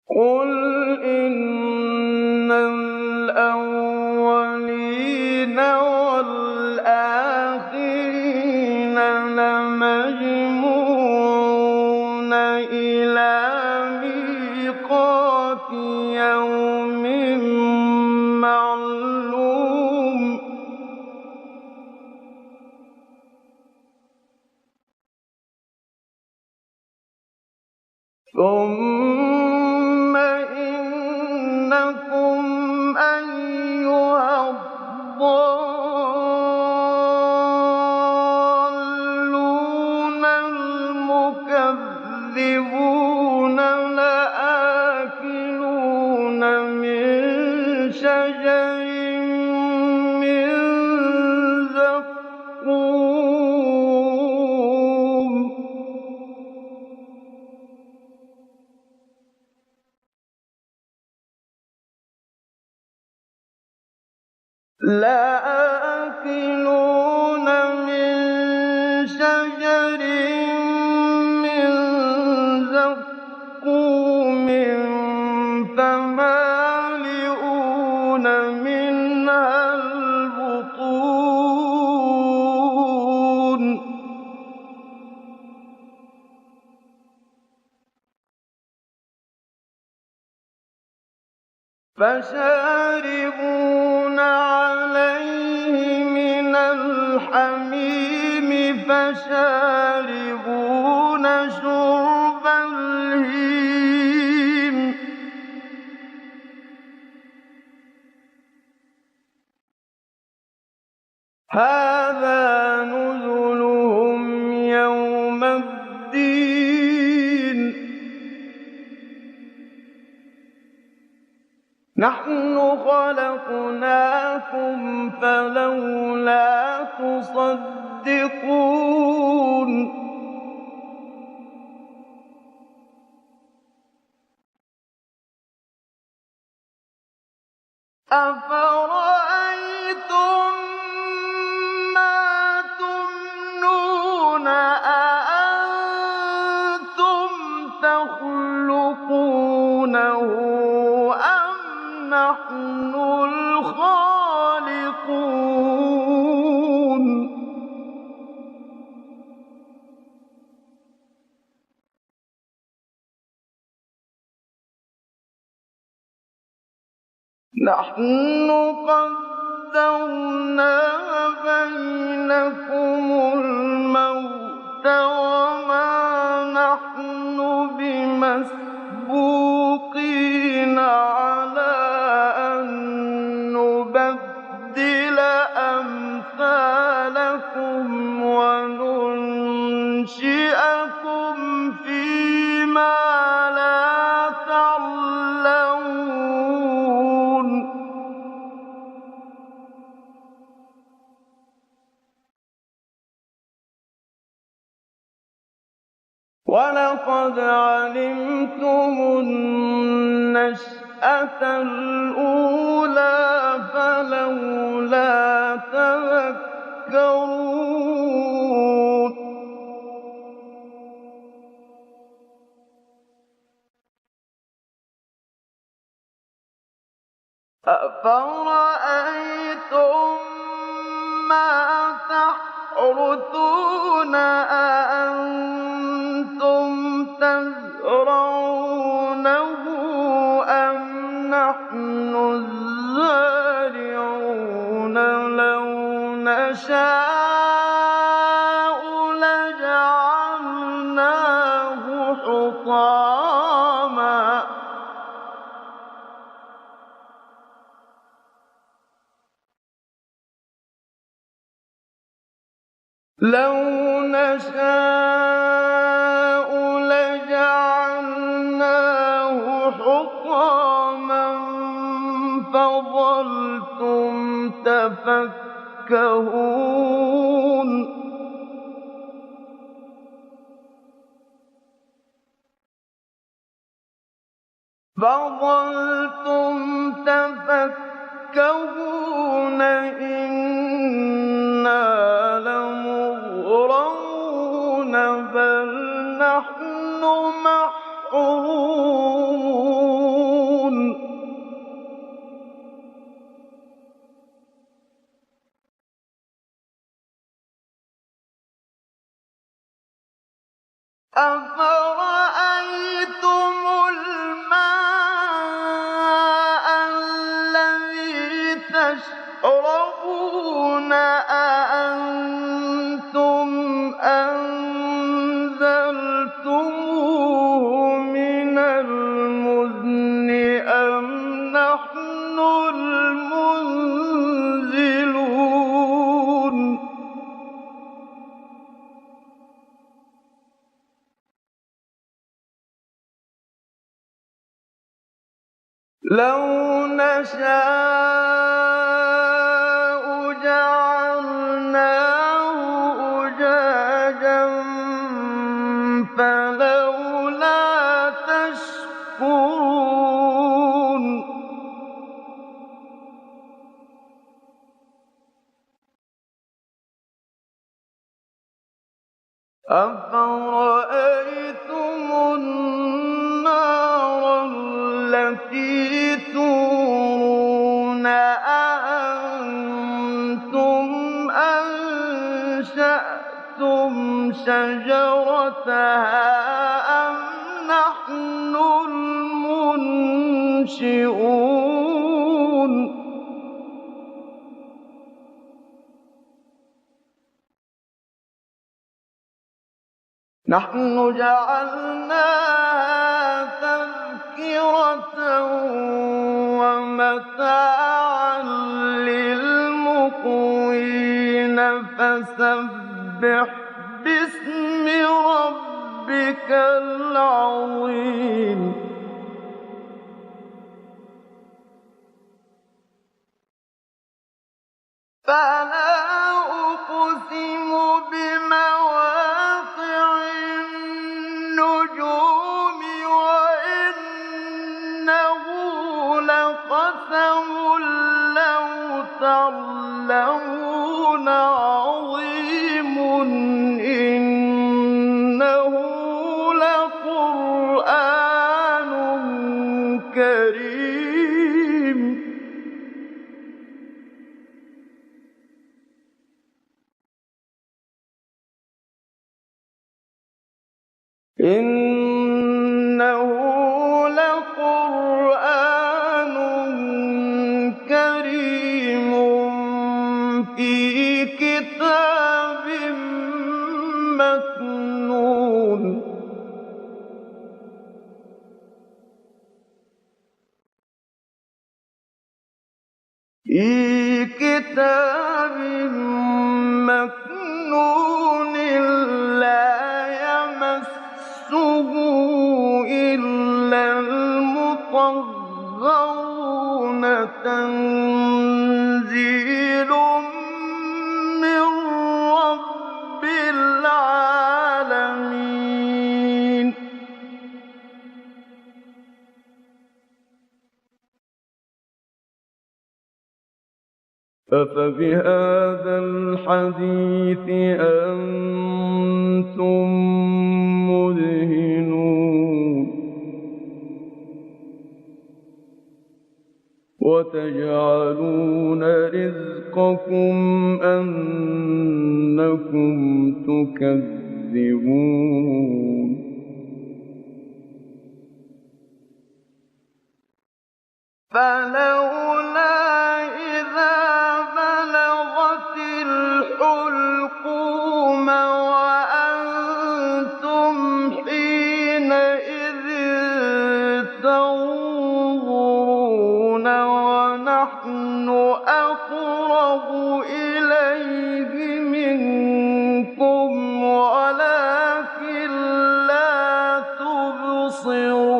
قل إن الأولين والآخرين لمجموعون إلى ميقات يوم معلوم ثم إنكم أيها الضالون المكذبون لآكلون من شجر من زقوم لآكلون من شجر من زقوم فمالئون منها البطون فشاربون عليه من الحميم فشاربون شرب الهيم هذا نزلهم يوم الدين نحن خلقناكم فلولا تصدقون أفرأيتم ما تمنون أأنتم تخلقونه أم نحن الخالقون نحن قدرنا بينكم الموت وما نحن بمسبوقين على أن نبدل أمثالكم وننشئكم فيما لا تعلمون ولقد علمتم النشأة الأولى فلولا تذكرون أفرأيتم ما تحرثون أأنتم تزرعونه أم نحن الزارعون لو نشاء لجعلناه حطاما لو نشاء لجعلناه حطاما فظلتم تفكهون إنا لمغرمون بل نحن محرومون أفرأيتم الماء الذي تشربون أأنتم أنزلتموه من لو نشاء جعلناه أجاجا فلولا تشكرون أفرأيتم النار التي تورون أأنتم أنشأتم شجرتها أم نحن المنشئون نحن جعلناها تذكرة ومتاعا للمقوين فسبح باسم ربك العظيم فلا أقسم بمواقع النجوم وإنه لقسم لو تعلمون عظيم إنه لقرآن كريم إنه لقرآن كريم في كتاب مكنون في كتاب مكنون لا يمسه إلا المطهرون تنزيل من رب العالمين أفبهذا الحديث أنتم مدهنون وتجعلون رزقكم أنكم تكذبون فلولا إذا بلغت الحلقوم وأنتم حينئذ تنظرون ونحن أقرب إليه منكم ولكن لا تبصرون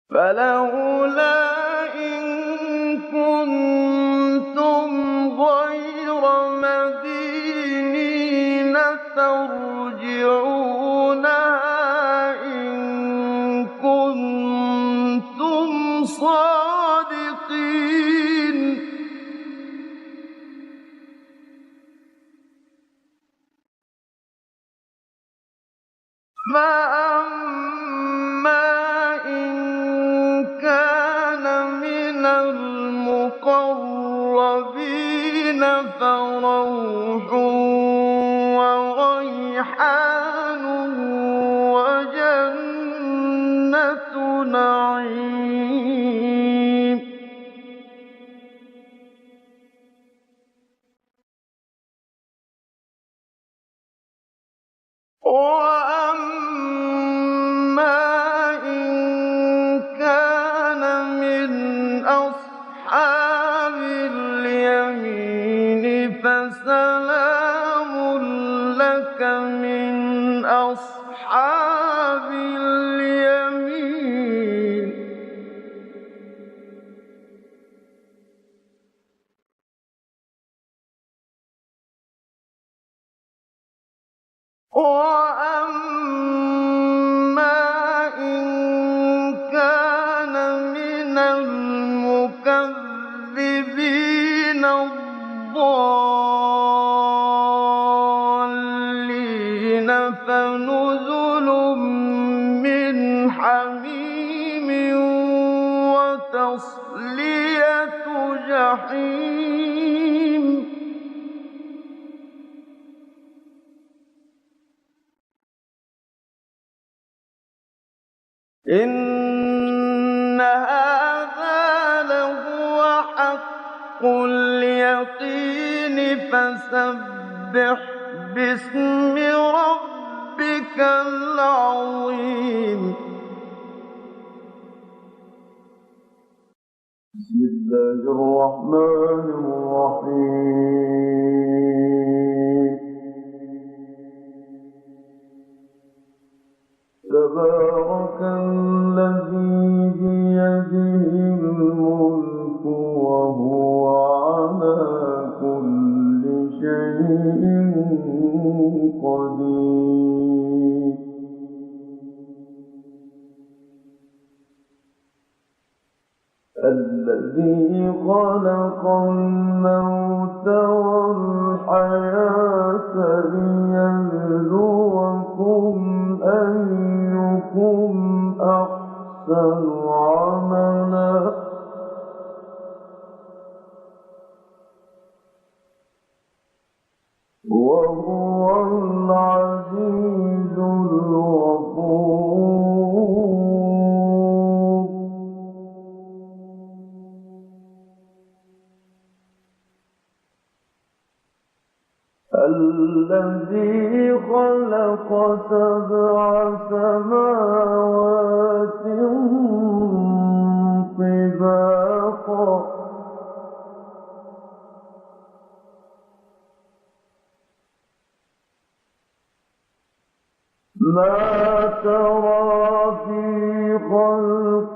فلولا إن كنتم غير مدينين ترجعونها إن كنتم صادقين فأما إن كان من المقربين فروح وريحان وجنة نعيم وأما إن كان من أصحاب اليمين وَأَمَّا إِن كَانَ مِنَ الْمُكَذِّبِينَ الضَّالِّينَ فَنُزُلٌ مِّنْ حَمِيمٍ وَتَصْلِيَةُ جَحِيمٍ. إِنَّ هَٰذَا لَهُوَ حَقُّ الْيَقِينِ فَسَبِّحْ بِاسْمِ رَبِّكَ الْعَظِيمِ. بسم الله الرحمن الرحيم. تبارك الذي بيده الملك وهو على كل شيء قدير. الذي خلق الموت والحياة ليبلوكم أيكم أحسن عملا وهو العزيز الغفور. الذي خلق 7 سماوات طباقا ما ترى في خلق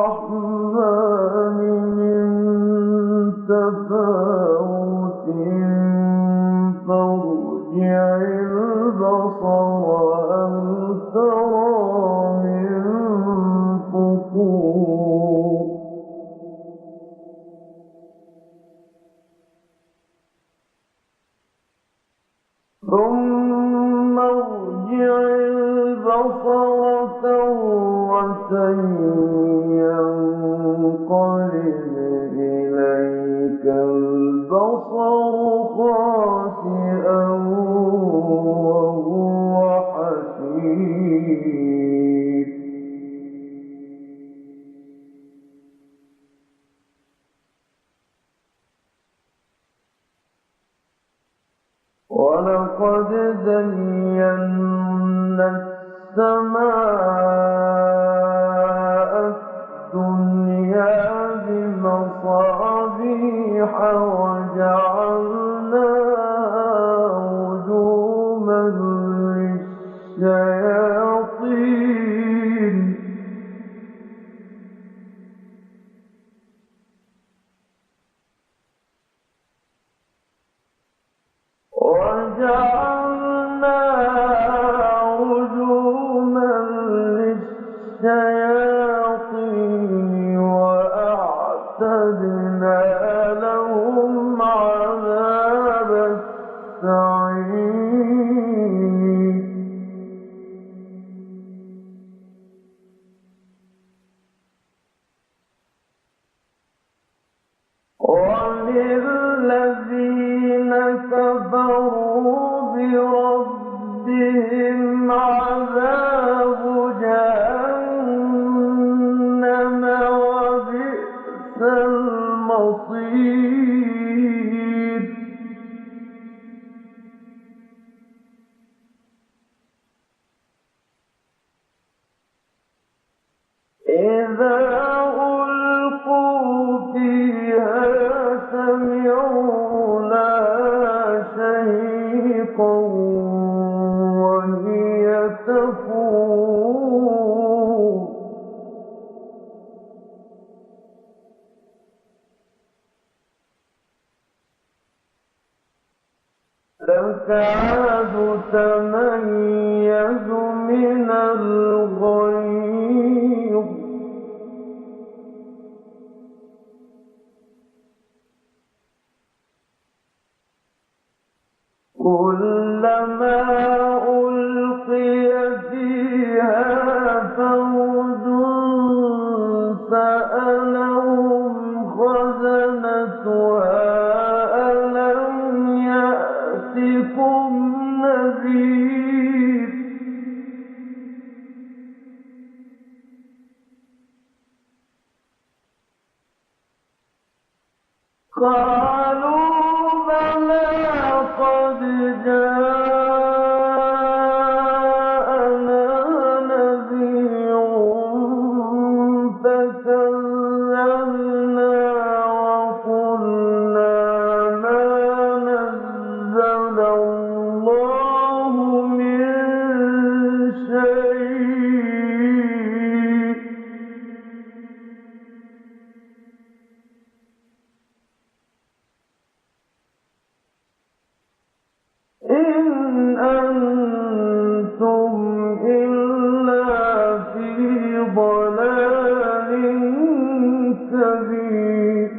الرحمن من تفاوت فارجع البصر هل ترى من فطور. ثم ارجع البصر كرتين ينقلب إليك البصر خاسئا وهو حسير. ولقد زينا السماء الدنيا بمصابيح وجعلناها رجوما للشياطين وأعتدنا لهم عذاب السعير. وللذين كفروا بربهم عذاب جهنم وبئس المصير. إذا ألقوا فيها سمعوا لها شهيقا وهي تفور. تكاد تميز قالوا بلى قد جاءنا نذير فكذبنا وقلنا ما نزل الله من شيء إن أنتم إلا في ضلال كبير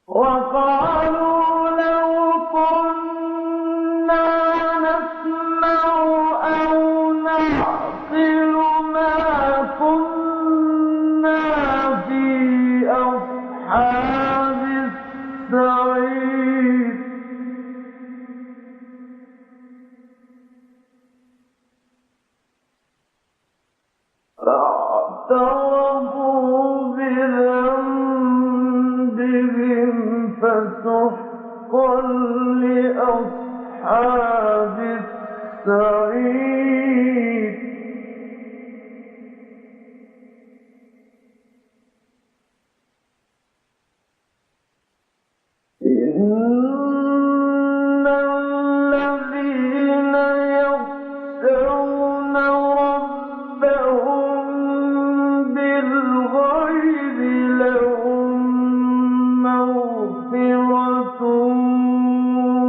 وقالوا لو كنا نسمع أو نعقل ما كنا في أصحاب السعير فاعترفوا بذنبهم فسحقا لأصحاب السعير إن الذين يخشون ربهم بالغيب لهم مغفرة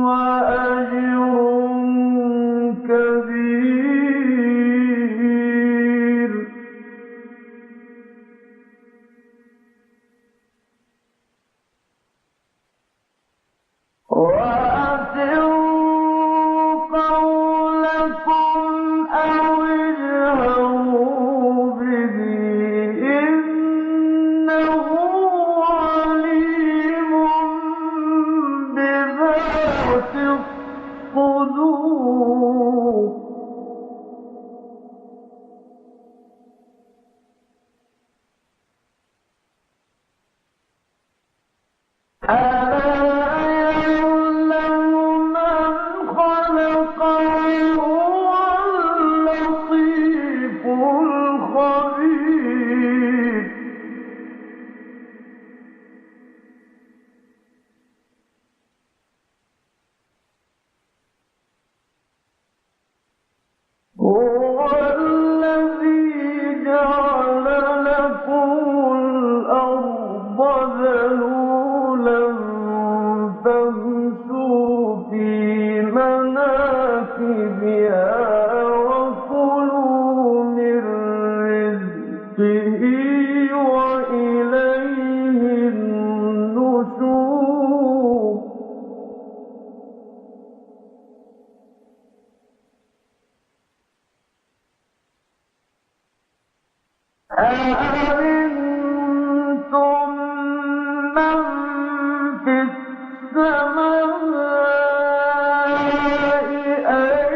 وأجر كبير وأسروا قولكم أو اجهروا به إنه عليم بذات الصدور ألا يعلم من خلق وهو اللطيف الخبير هو الذي جعل لكم الأرض ذلولا فامشوا في مناكبها وكلوا من رزقه وإليه النشور أأمنتم من في السماء أن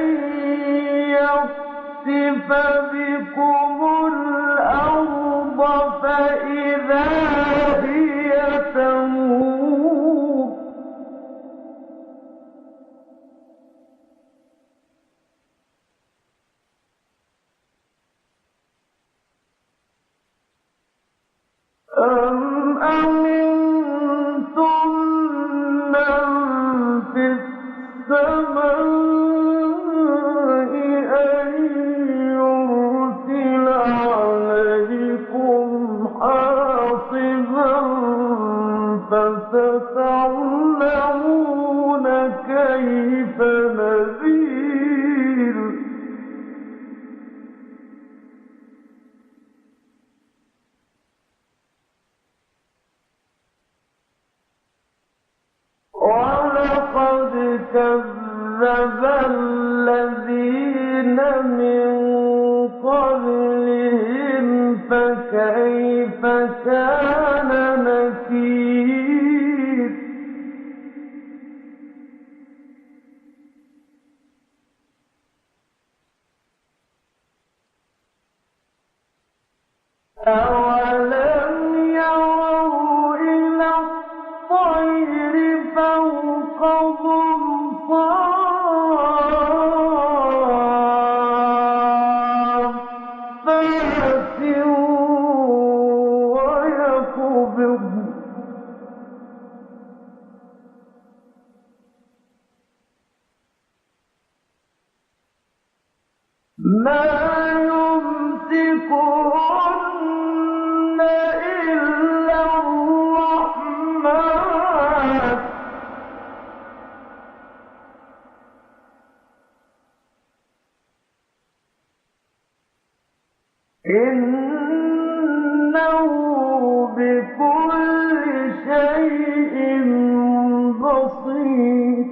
يخسف بكم الأرض فإذا هي تمور أم أمنتم من في السماء أن يرسل عليكم حاصبا فستعلمون كيف نذير ولقد كذب الذين من قبلهم فكيف كان نكير أولم ما يمسكهن إلا الرحمن إنه بكل شيء بصير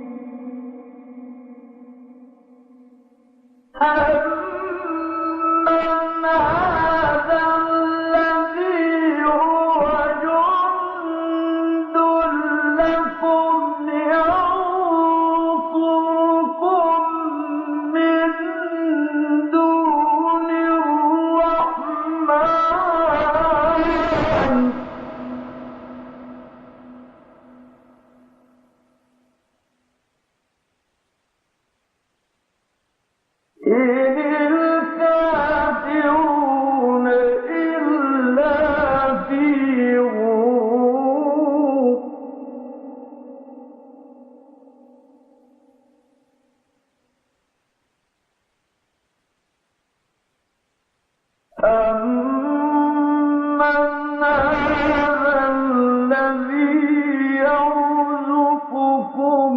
أَمَّنْ هَٰذَا الَّذِي هُوَ جُندٌ لَّكُمْ يَنصُرُكُم مِّن دُونِ الرَّحْمَٰنِ إِنِ الْكَافِرُونَ إِلَّا فِي غُرُورٍ أَمَّنْ هَٰذَا الَّذِي يَرْزُقُكُمْ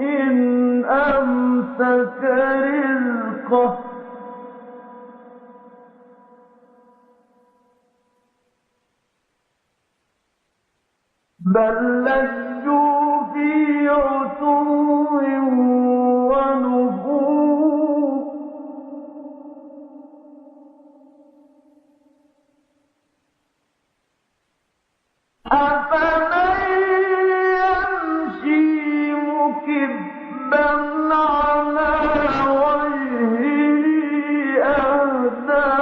إِنْ أَمْسَكَ رِزْقَهُ بَل لَّجُّوا فِي عُتُوٍّ وَنُفُورٍ أَفَمَن يَمْشِي مُكِبًّا عَلَىٰ وَجْهِهِ أَهْدَىٰ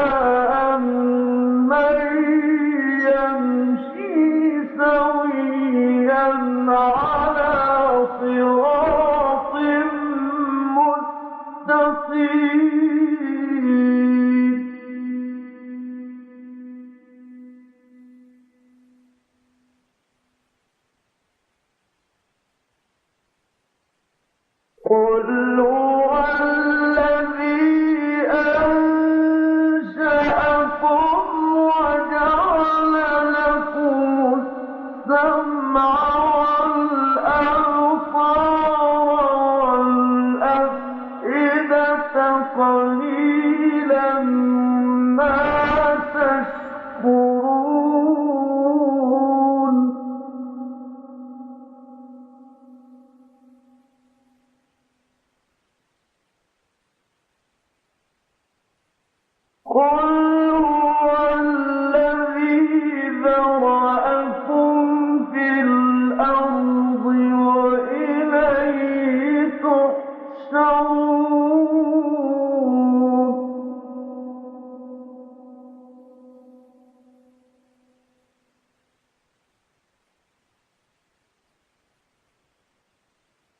أَمَّن يَمْشِي سَوِيًّا عَلَىٰ صِرَاطٍ مُّسْتَقِيمٍ قُلْ هُوَ الَّذِي أَنشَأَكُمْ وَجَعَلَ لَكُمُ السَّمْعَ وَالْأَبْصَارَ وَالْأَفْئِدَةَ ۖ قَلِيلًا مَّا تَشْكُرُونَ قُلْ هُوَ الَّذِي ذَرَأَكُمْ فِي الْأَرْضِ وَإِلَيْهِ تُحْشَرُونَ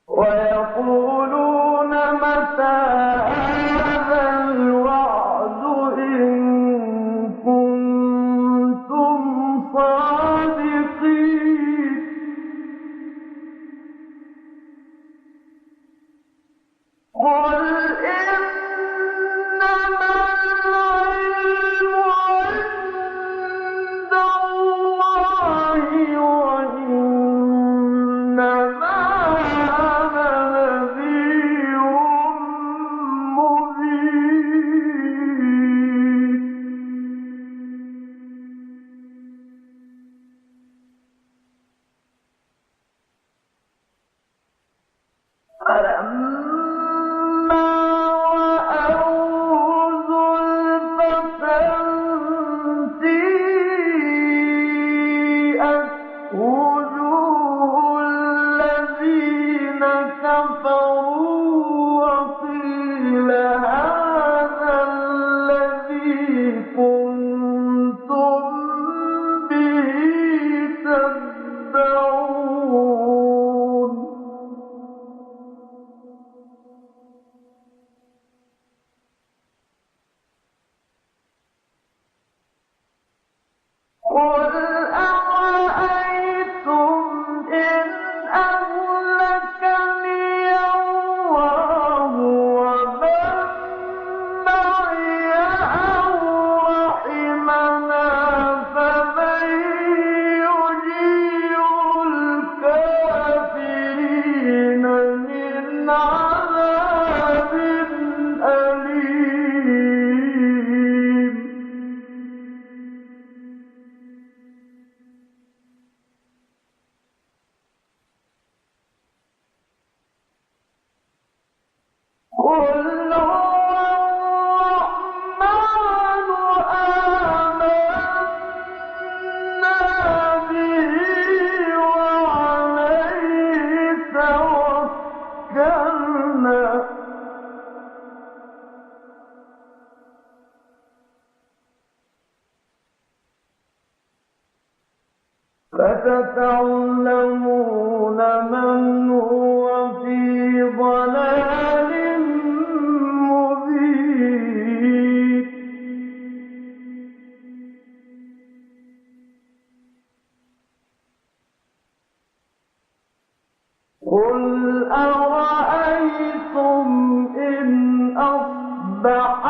وَيَقُولُونَ مَتَىٰ هَٰذَا الْوَعْدُ إِن كُنتُمْ صَادِقِينَ قُلْ إِنَّمَا الْعِلْمُ عِندَ اللَّهِ وَإِنَّمَا أَنَا نَذِيرٌ مُّبِينٌ فَلَمَّا رَأَوْهُ زُلْفَةً سِيئَتْ وُجُوهُ الَّذِينَ كَفَرُوا وَقِيلَ هَٰذَا الَّذِي كُنتُم بِهِ تَدَّعُونَ قُلْ أَرَأَيْتُمْ إِنْ أَهْلَكَنِيَ اللَّهُ وَمَن مَّعِيَ فستعلمون من هو في ضلال مبين قل أرأيتم إن أصبح